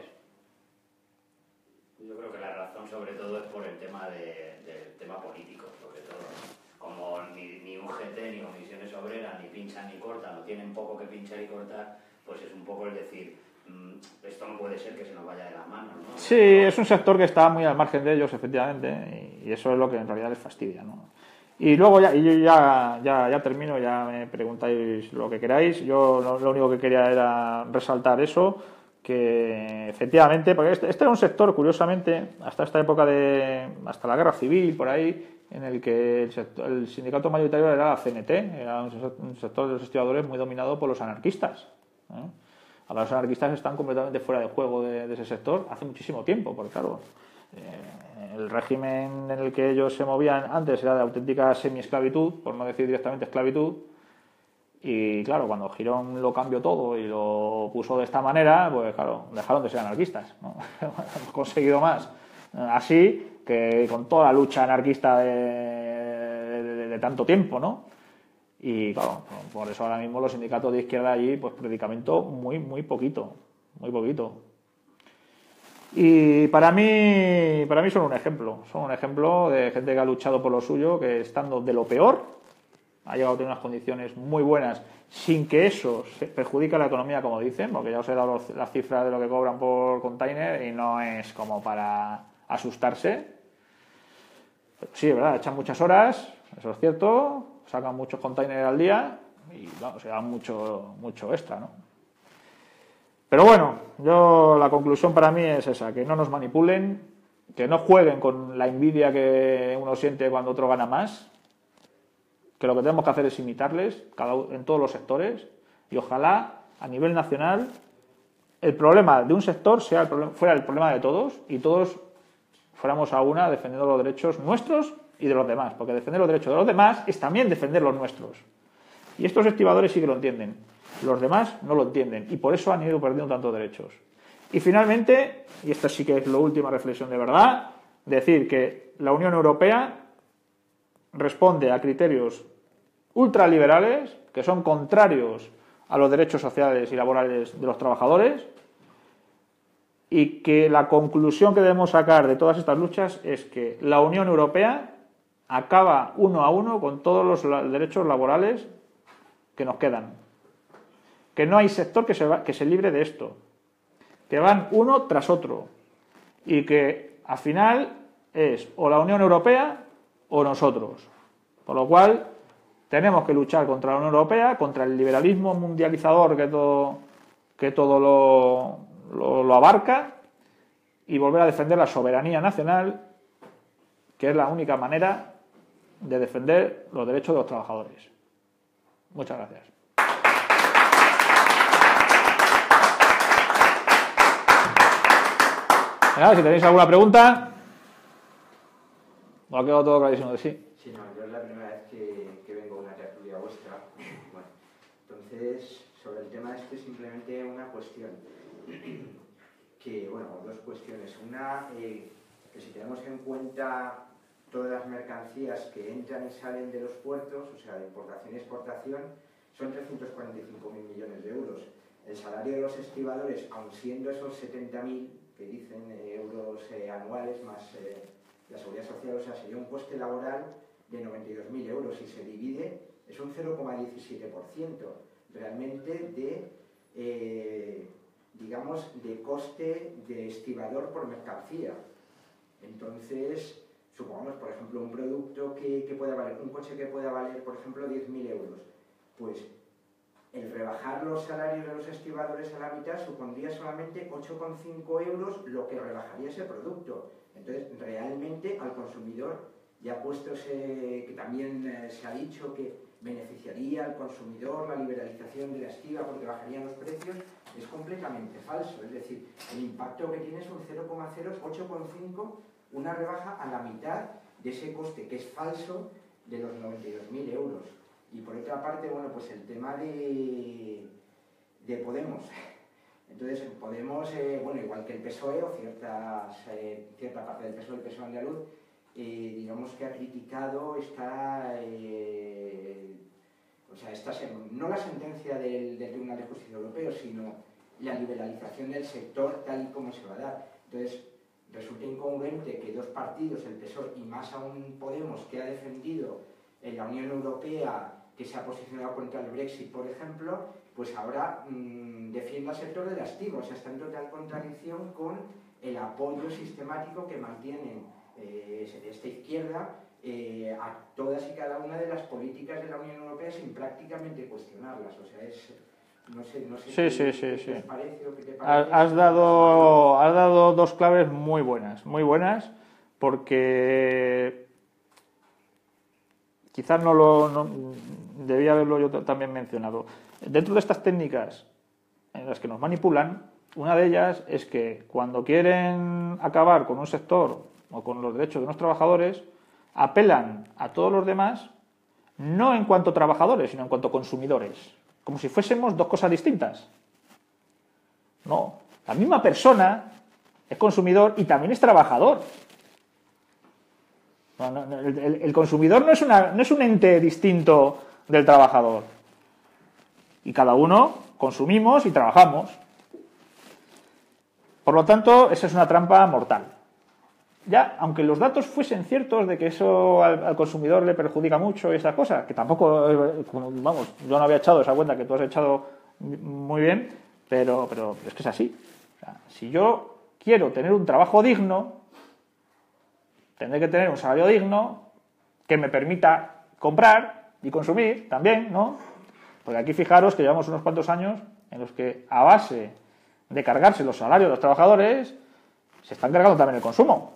S6: Yo creo que la razón sobre todo es por el tema del tema político, sobre todo. Como ni UGT, ni comisiones obreras, ni pinchan ni cortan, no tienen poco que pinchar y cortar, pues es un poco el decir, esto no puede ser que se nos vaya de las manos, ¿no?
S2: Sí, es un sector que está muy al margen de ellos, efectivamente, y eso es lo que en realidad les fastidia, ¿no? Y luego yo ya termino, ya me preguntáis lo que queráis. Yo lo único que quería era resaltar eso, que efectivamente, porque este era un sector, curiosamente, hasta esta época hasta la guerra civil, por ahí, en el que el sindicato mayoritario era la CNT, era un sector de los estibadores muy dominado por los anarquistas, ¿eh? Ahora los anarquistas están completamente fuera de juego de ese sector hace muchísimo tiempo, porque claro, el régimen en el que ellos se movían antes era de auténtica semi-esclavitud, por no decir directamente esclavitud, y claro, cuando Girón lo cambió todo y lo puso de esta manera, pues claro, dejaron de ser anarquistas, ¿no? Hemos conseguido más así que con toda la lucha anarquista de tanto tiempo, ¿no? Y claro, por eso ahora mismo los sindicatos de izquierda allí, pues predicamento muy poquito. Y para mí son un ejemplo de gente que ha luchado por lo suyo, que estando de lo peor, ha llegado a tener unas condiciones muy buenas, sin que eso se perjudique a la economía, como dicen, porque ya os he dado las cifras de lo que cobran por container y no es como para asustarse. Pero sí, es verdad, echan muchas horas, eso es cierto, sacan muchos containers al día y claro, se dan mucho extra, ¿no? Pero bueno, la conclusión para mí es esa, que no nos manipulen, que no jueguen con la envidia que uno siente cuando otro gana más, que lo que tenemos que hacer es imitarles en todos los sectores y ojalá a nivel nacional el problema de un sector fuera el problema de todos y todos fuéramos a una defendiendo los derechos nuestros y de los demás, porque defender los derechos de los demás es también defender los nuestros. Y estos estibadores sí que lo entienden, los demás no lo entienden, y por eso han ido perdiendo tantos derechos. Y finalmente, y esta sí que es la última reflexión de verdad, decir que la Unión Europea responde a criterios ultraliberales que son contrarios a los derechos sociales y laborales de los trabajadores, y que la conclusión que debemos sacar de todas estas luchas es que la Unión Europea acaba uno a uno con todos los derechos laborales que nos quedan, que no hay sector que se libre de esto, que van uno tras otro, y que al final es o la Unión Europea o nosotros. Por lo cual tenemos que luchar contra la Unión Europea, contra el liberalismo mundializador que todo lo abarca, y volver a defender la soberanía nacional, que es la única manera de defender los derechos de los trabajadores. Muchas gracias. Si tenéis alguna pregunta, me ha quedado todo clarísimo de sí.
S7: Sí, no, yo es la primera vez que vengo a una tertulia vuestra. Bueno, entonces, sobre el tema este, simplemente una cuestión. Dos cuestiones. Una, que si tenemos en cuenta todas las mercancías que entran y salen de los puertos, o sea, de importación y exportación, son 345.000 millones de euros. El salario de los estibadores, aun siendo esos 70.000 que dicen euros anuales más la seguridad social, o sea, sería un coste laboral de 92.000 euros y se divide, es un 0,17% realmente de coste de estibador por mercancía. Entonces, supongamos, por ejemplo, un producto que pueda valer, un coche que pueda valer, por ejemplo, 10.000 euros, pues el rebajar los salarios de los estibadores a la mitad supondría solamente 8,5 euros lo que rebajaría ese producto. Entonces, realmente al consumidor, ya que también se ha dicho que beneficiaría al consumidor la liberalización de la estiba porque bajarían los precios, es completamente falso. Es decir, el impacto que tiene es un 0,08,5, una rebaja a la mitad de ese coste, que es falso, de los 92.000 euros. Y por otra parte, bueno, pues el tema de Podemos. Entonces, Podemos, igual que el PSOE o cierta parte del PSOE, el PSOE andaluz, digamos que ha criticado no la sentencia del Tribunal de Justicia Europeo, sino la liberalización del sector tal y como se va a dar. Entonces, resulta incongruente que dos partidos, el PSOE y más aún Podemos, que ha defendido en la Unión Europea, que se ha posicionado contra el Brexit, por ejemplo, pues ahora defienda al sector del estiba. O sea, está en total contradicción con el apoyo sistemático que mantienen esta izquierda a todas y cada una de las políticas de la Unión Europea sin prácticamente cuestionarlas. O sea, no sé
S2: Sí.
S7: ¿qué os parece o qué te parece?
S2: Has dado dos claves muy buenas, porque quizás debía haberlo yo también mencionado. Dentro de estas técnicas en las que nos manipulan, una de ellas es que cuando quieren acabar con un sector o con los derechos de unos trabajadores, apelan a todos los demás, no en cuanto trabajadores, sino en cuanto consumidores, como si fuésemos dos cosas distintas. No, la misma persona es consumidor y también es trabajador. El consumidor no es un ente distinto del trabajador. Y cada uno consumimos y trabajamos. Por lo tanto, esa es una trampa mortal. Ya, aunque los datos fuesen ciertos de que eso al consumidor le perjudica mucho y esas cosas, que tampoco, yo no había echado esa cuenta que tú has echado muy bien, pero es que es así. O sea, si yo quiero tener un trabajo digno, tendré que tener un salario digno que me permita comprar y consumir también, ¿no? Porque aquí fijaros que llevamos unos cuantos años en los que, a base de cargarse los salarios de los trabajadores, se están cargando también el consumo.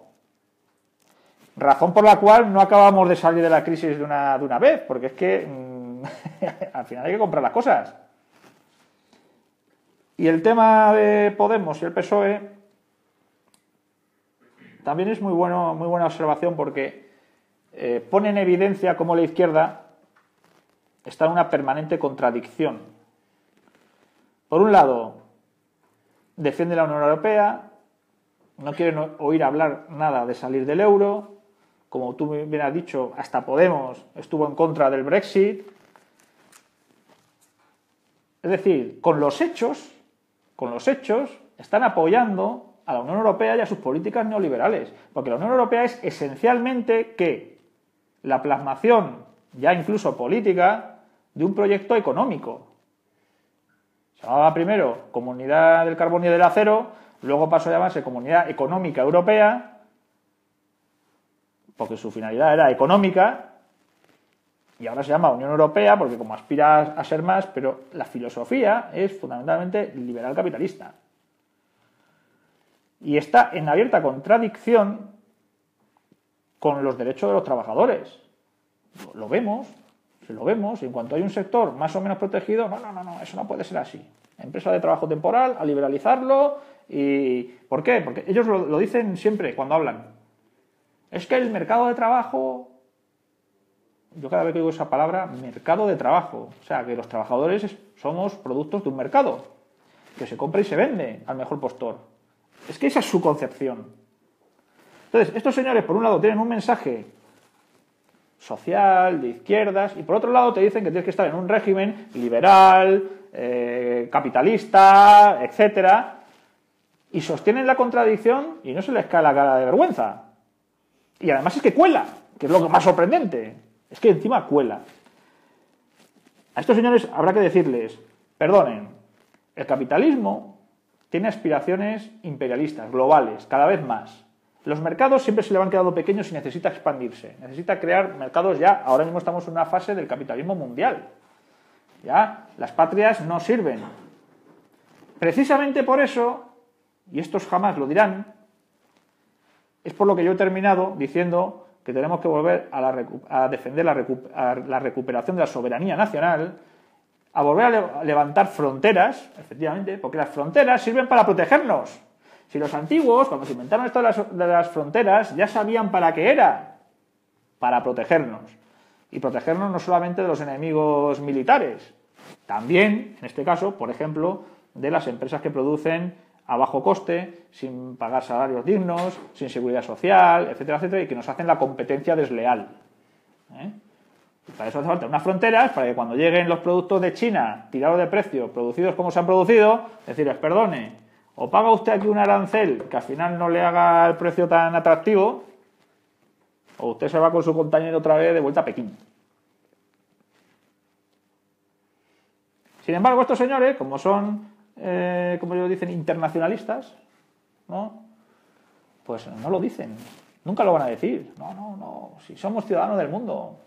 S2: Razón por la cual no acabamos de salir de la crisis de una vez, porque es que al final hay que comprar las cosas. Y el tema de Podemos y el PSOE también es muy buena observación porque pone en evidencia cómo la izquierda está en una permanente contradicción. Por un lado, defiende la Unión Europea, no quieren oír hablar nada de salir del euro, como tú bien has dicho, hasta Podemos estuvo en contra del Brexit. Es decir, con los hechos, están apoyando a la Unión Europea y a sus políticas neoliberales, porque la Unión Europea es esencialmente ¿qué? La plasmación, ya incluso política, de un proyecto económico. Se llamaba primero Comunidad del Carbón y del Acero, luego pasó a llamarse Comunidad Económica Europea, porque su finalidad era económica, y ahora se llama Unión Europea porque como aspira a ser más, pero la filosofía es fundamentalmente liberal capitalista. Y está en abierta contradicción con los derechos de los trabajadores. Lo vemos, y en cuanto hay un sector más o menos protegido, no, eso no puede ser así. Empresa de trabajo temporal, a liberalizarlo, y ¿por qué? Porque ellos lo dicen siempre cuando hablan. Es que el mercado de trabajo, yo cada vez que digo esa palabra, mercado de trabajo, o sea, que los trabajadores somos productos de un mercado, que se compra y se vende al mejor postor. Es que esa es su concepción. Entonces, estos señores, por un lado, tienen un mensaje social, de izquierdas, y por otro lado te dicen que tienes que estar en un régimen liberal, capitalista, etcétera, y sostienen la contradicción y no se les cae la cara de vergüenza. Y además es que cuela, que es lo más sorprendente. Es que encima cuela. A estos señores habrá que decirles, perdonen, el capitalismo tiene aspiraciones imperialistas, globales, cada vez más. Los mercados siempre se le van quedando pequeños y necesita expandirse. Necesita crear mercados ya. Ahora mismo estamos en una fase del capitalismo mundial. Ya las patrias no sirven. Precisamente por eso, y estos jamás lo dirán, es por lo que yo he terminado diciendo que tenemos que volver a defender la recuperación de la soberanía nacional, a volver a levantar fronteras, efectivamente, porque las fronteras sirven para protegernos. Si los antiguos, cuando se inventaron esto de las fronteras, ya sabían para qué era, para protegernos. Y protegernos no solamente de los enemigos militares, también, en este caso, por ejemplo, de las empresas que producen a bajo coste, sin pagar salarios dignos, sin seguridad social, etcétera, etcétera, y que nos hacen la competencia desleal. Y para eso hace falta unas fronteras, para que cuando lleguen los productos de China, tirados de precio, producidos como se han producido, decirles, perdone, o paga usted aquí un arancel que al final no le haga el precio tan atractivo, o usted se va con su container otra vez de vuelta a Pekín. Sin embargo, estos señores, como son, como ellos dicen, internacionalistas, ¿no? Pues no lo dicen, nunca lo van a decir. No, si somos ciudadanos del mundo,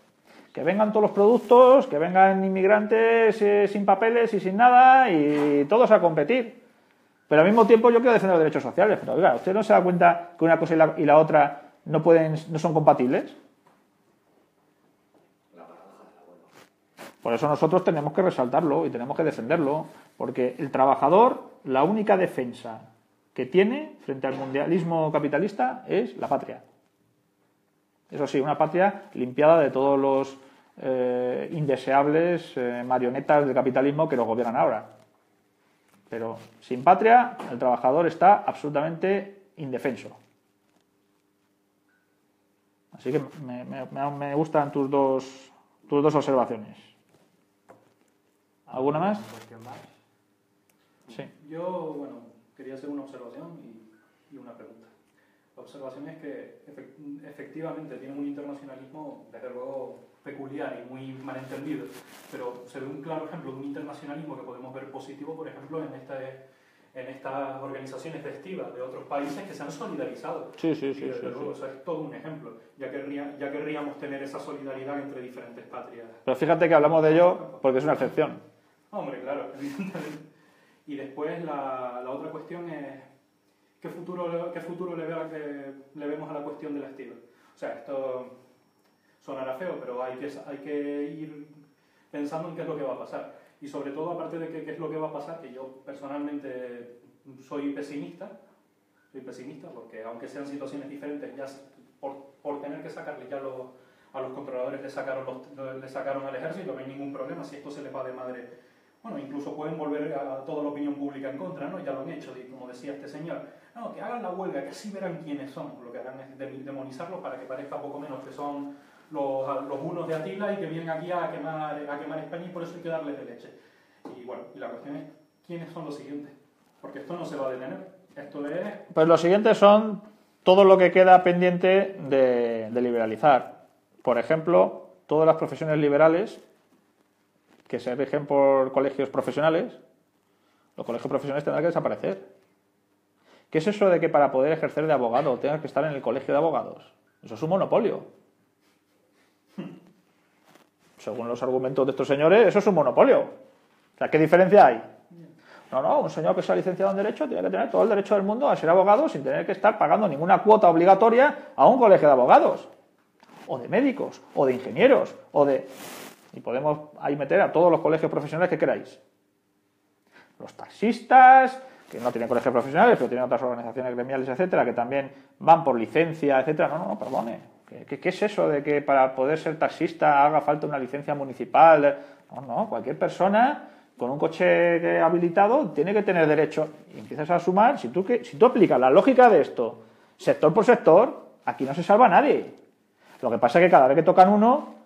S2: que vengan todos los productos, que vengan inmigrantes sin papeles y sin nada, y todos a competir. Pero al mismo tiempo yo quiero defender los derechos sociales. Pero oiga, ¿usted no se da cuenta que una cosa y la otra no son compatibles? Por eso nosotros tenemos que resaltarlo y tenemos que defenderlo, porque el trabajador, la única defensa que tiene frente al mundialismo capitalista es la patria. Eso sí, una patria limpiada de todos los indeseables marionetas del capitalismo que nos gobiernan ahora. Pero sin patria, el trabajador está absolutamente indefenso. Así que me gustan tus dos observaciones. ¿Alguna más? Sí.
S8: Yo, quería hacer una observación y una pregunta. La observación es que efectivamente tienen un internacionalismo, desde luego, peculiar y muy malentendido, pero se ve un claro ejemplo de un internacionalismo que podemos ver positivo, por ejemplo, en estas organizaciones festivas de otros países que se han solidarizado.
S2: Sí.
S8: Luego, eso es todo un ejemplo. Ya querríamos tener esa solidaridad entre diferentes patrias.
S2: Pero fíjate que hablamos de ello porque es una excepción.
S8: Hombre, claro, evidentemente. Y después la otra cuestión es ¿qué futuro le vemos a la cuestión del estilo? O sea, esto sonará feo, pero hay que ir pensando en qué es lo que va a pasar. Y sobre todo, aparte de qué es lo que va a pasar, que yo personalmente soy pesimista, soy pesimista, porque aunque sean situaciones diferentes, ya por tener que sacarle ya a los controladores le sacaron al ejército, no hay ningún problema si esto se les va de madre. Bueno, incluso pueden volver a toda la opinión pública en contra, ¿no? Ya lo han hecho, y como decía este señor, no, que hagan la huelga, que así verán quiénes son. Lo que harán es demonizarlos para que parezca poco menos que son los unos de Atila y que vienen aquí a quemar España, y por eso hay que darles de leche. Y bueno, y la cuestión es, ¿quiénes son los siguientes? Porque esto no se va a detener. Esto es...
S2: Pues los siguientes son todo lo que queda pendiente de liberalizar. Por ejemplo, todas las profesiones liberales que se rigen por colegios profesionales, los colegios profesionales tendrán que desaparecer. ¿Qué es eso de que para poder ejercer de abogado tengas que estar en el colegio de abogados? Eso es un monopolio. Según los argumentos de estos señores, eso es un monopolio. O sea, ¿qué diferencia hay? No, un señor que se ha licenciado en Derecho tiene que tener todo el derecho del mundo a ser abogado sin tener que estar pagando ninguna cuota obligatoria a un colegio de abogados, o de médicos, o de ingenieros, o de... Y podemos ahí meter a todos los colegios profesionales que queráis. Los taxistas, que no tienen colegios profesionales, pero tienen otras organizaciones gremiales, etcétera, que también van por licencia, etcétera. No, perdone. ¿Qué es eso de que para poder ser taxista haga falta una licencia municipal? No, cualquier persona con un coche habilitado tiene que tener derecho. Y empiezas a sumar, si tú aplicas la lógica de esto, sector por sector, aquí no se salva nadie. Lo que pasa es que cada vez que tocan uno,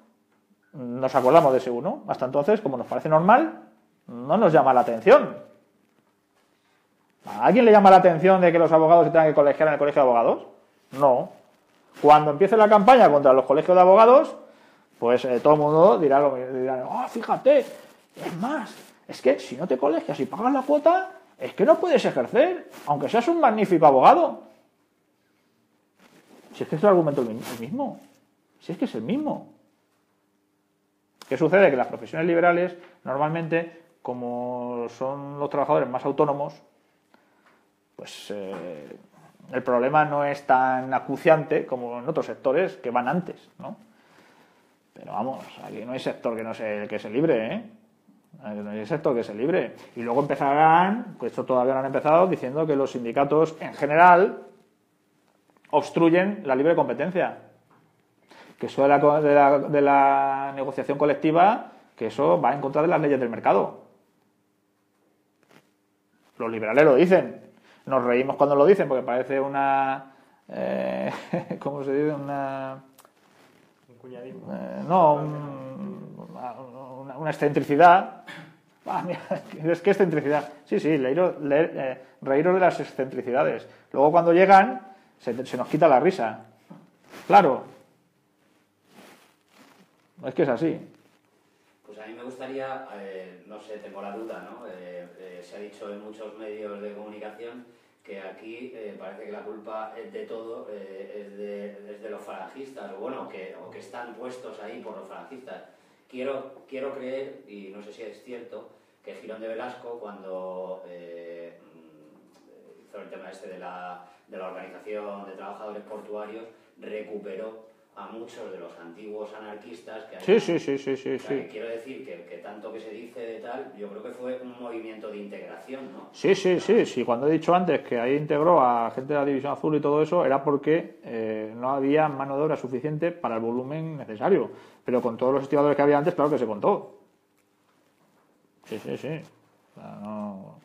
S2: nos acordamos de ese uno. Hasta entonces, como nos parece normal, no nos llama la atención. ¿A alguien le llama la atención de que los abogados se tengan que colegiar en el colegio de abogados? No. Cuando empiece la campaña contra los colegios de abogados, pues todo el mundo dirá, fíjate, es más, es que si no te colegias y pagas la cuota, es que no puedes ejercer, aunque seas un magnífico abogado. Si es que es el argumento el mismo. Si es que es el mismo. ¿Qué sucede? Que las profesiones liberales, normalmente, como son los trabajadores más autónomos, pues el problema no es tan acuciante como en otros sectores que van antes, ¿no? Pero vamos, aquí no hay sector que se libre, ¿eh? No hay sector que se libre. Y luego empezarán, pues esto todavía no han empezado, diciendo que los sindicatos en general obstruyen la libre competencia. Que eso de la negociación colectiva, que eso va en contra de las leyes del mercado. Los liberales lo dicen. Nos reímos cuando lo dicen porque parece una... ¿cómo se dice? Un
S1: cuñadismo.
S2: Una excentricidad. Mira, es que excentricidad. Sí, reíros de las excentricidades. Luego cuando llegan, se nos quita la risa. Claro. Es que es así.
S6: Pues a mí me gustaría, no sé, tengo la duda, ¿no? Se ha dicho en muchos medios de comunicación que aquí parece que la culpa de todo es de los falangistas, o que están puestos ahí por los falangistas. Quiero creer, y no sé si es cierto, que Girón de Velasco, cuando hizo el tema este de la Organización de Trabajadores Portuarios, recuperó a muchos de los antiguos anarquistas que hay.
S2: Sí.
S6: Que quiero decir que tanto que se dice de tal, yo creo que fue un movimiento de integración, ¿no?
S2: Sí. Cuando he dicho antes que ahí integró a gente de la División Azul y todo eso, era porque no había mano de obra suficiente para el volumen necesario. Pero con todos los estibadores que había antes, claro que se contó. Sí. O sea, no...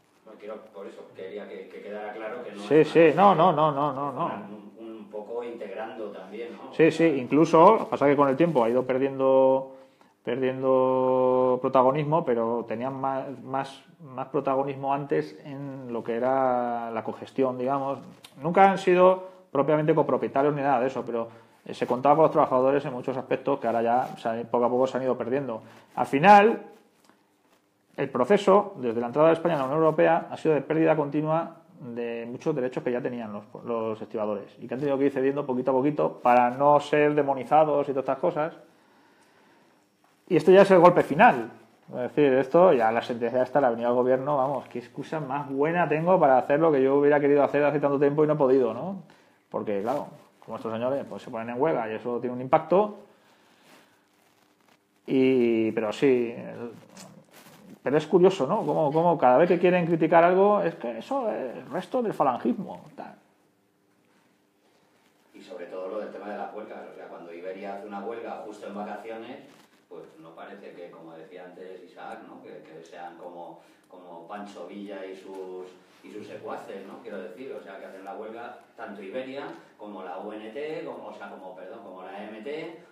S6: Por eso quería que quedara claro que no...
S2: No.
S6: Un poco integrando también, ¿no?
S2: Sí, incluso, pasa que con el tiempo ha ido perdiendo protagonismo, pero tenían más protagonismo antes en lo que era la cogestión, digamos. Nunca han sido propiamente copropietarios ni nada de eso, pero se contaba con los trabajadores en muchos aspectos que ahora ya poco a poco se han ido perdiendo. Al final, el proceso, desde la entrada de España en la Unión Europea, ha sido de pérdida continua de muchos derechos que ya tenían los estibadores y que han tenido que ir cediendo poquito a poquito para no ser demonizados y todas estas cosas. Y esto ya es el golpe final. Es decir, esto ya la sentencia esta la ha venido al gobierno, vamos, qué excusa más buena tengo para hacer lo que yo hubiera querido hacer hace tanto tiempo y no he podido, ¿no? Porque, claro, como estos señores pues se ponen en huelga y eso tiene un impacto. Pero sí... Pero es curioso, ¿no? Como cada vez que quieren criticar algo, es que eso es el resto del falangismo. Tal.
S6: tema de las huelgas. O sea, cuando Iberia hace una huelga justo en vacaciones, pues no parece que, como decía antes Isaac, ¿no? que sean como Pancho Villa y sus secuaces, ¿no? Quiero decir, o sea, que hacen la huelga tanto Iberia como la UNT, como la EMT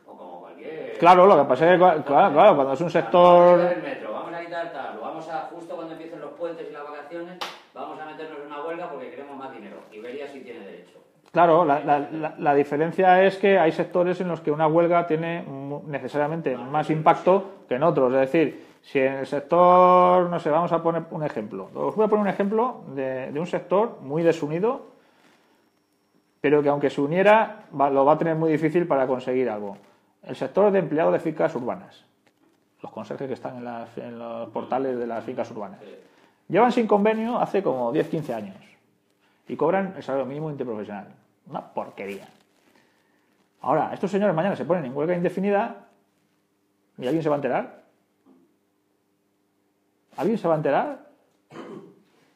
S6: o como cualquier...
S2: Claro, lo que pasa es que, claro, cuando es un sector...
S6: Vamos a quitar el metro, vamos a quitar tal, justo cuando empiecen los puentes y las vacaciones, vamos a meternos en una huelga porque queremos más dinero. Iberia sí tiene derecho.
S2: Claro, la diferencia es que hay sectores en los que una huelga tiene necesariamente más impacto que en otros. Es decir, si en el sector, no sé, vamos a poner un ejemplo. Os voy a poner un ejemplo de un sector muy desunido, pero que aunque se uniera, lo va a tener muy difícil para conseguir algo. El sector de empleados de fincas urbanas. Los conserjes que están en los portales de las fincas urbanas. Llevan sin convenio hace como 10-15 años. Y cobran el salario mínimo interprofesional. Una porquería. Ahora, estos señores mañana se ponen en huelga indefinida y ¿alguien se va a enterar? ¿Alguien se va a enterar?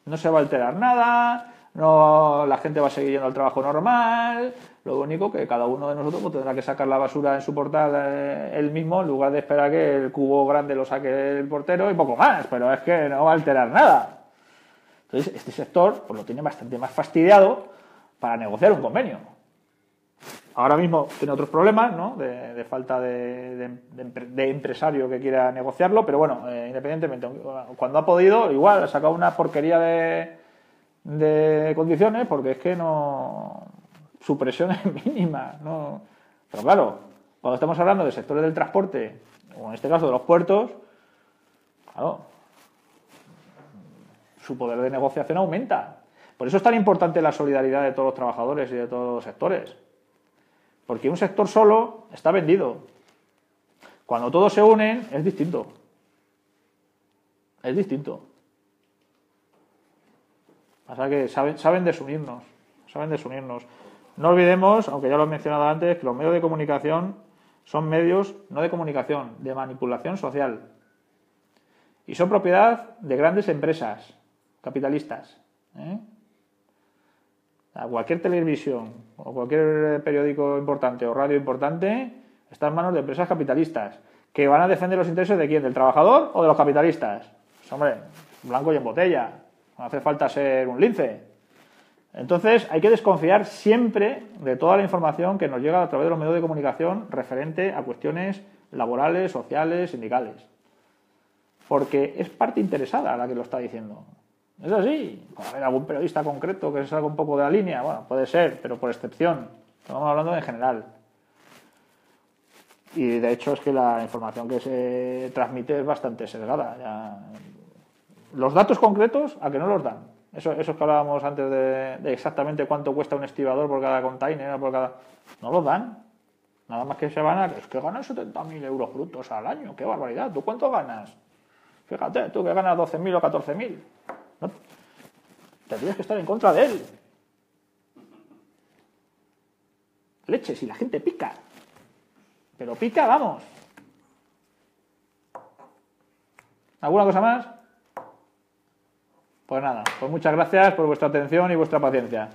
S2: No se va a enterar nada, no, la gente va a seguir yendo al trabajo normal, lo único que cada uno de nosotros pues, tendrá que sacar la basura en su portal él mismo en lugar de esperar que el cubo grande lo saque el portero y poco más, pero es que no va a alterar nada. Entonces, este sector pues, lo tiene bastante más fastidiado para negociar un convenio. Ahora mismo tiene otros problemas, ¿no? de falta de empresario que quiera negociarlo, pero bueno, independientemente, cuando ha podido, igual ha sacado una porquería de condiciones porque es que no... su presión es mínima, ¿no? Pero claro, cuando estamos hablando de sectores del transporte, o en este caso de los puertos, claro, su poder de negociación aumenta. Por eso es tan importante la solidaridad de todos los trabajadores y de todos los sectores. Porque un sector solo está vendido. Cuando todos se unen, es distinto. Es distinto. Pasa que saben desunirnos. Saben desunirnos. No olvidemos, aunque ya lo he mencionado antes, que los medios de comunicación son medios no de comunicación, de manipulación social. Y son propiedad de grandes empresas capitalistas. A cualquier televisión o cualquier periódico importante o radio importante está en manos de empresas capitalistas que van a defender los intereses de quién, del trabajador o de los capitalistas. Pues, hombre, blanco y en botella, no hace falta ser un lince. Entonces hay que desconfiar siempre de toda la información que nos llega a través de los medios de comunicación referente a cuestiones laborales, sociales, sindicales, porque es parte interesada la que lo está diciendo. Es así. Puede haber algún periodista concreto que se salga un poco de la línea. Bueno, puede ser, pero por excepción. Estamos hablando en general. Y de hecho es que la información que se transmite es bastante sesgada. Los datos concretos, ¿a que no los dan? Eso que hablábamos antes de exactamente cuánto cuesta un estibador por cada container, no los dan. Nada más que se van a... Es que ganan 70.000 euros brutos al año. ¡Qué barbaridad! ¿Tú cuánto ganas? Fíjate, tú que ganas 12.000 o 14.000. ¿No? Tendrías que estar en contra de él. Leche, si la gente pica. Pero pica, vamos. ¿Alguna cosa más? Pues nada, pues muchas gracias por vuestra atención y vuestra paciencia.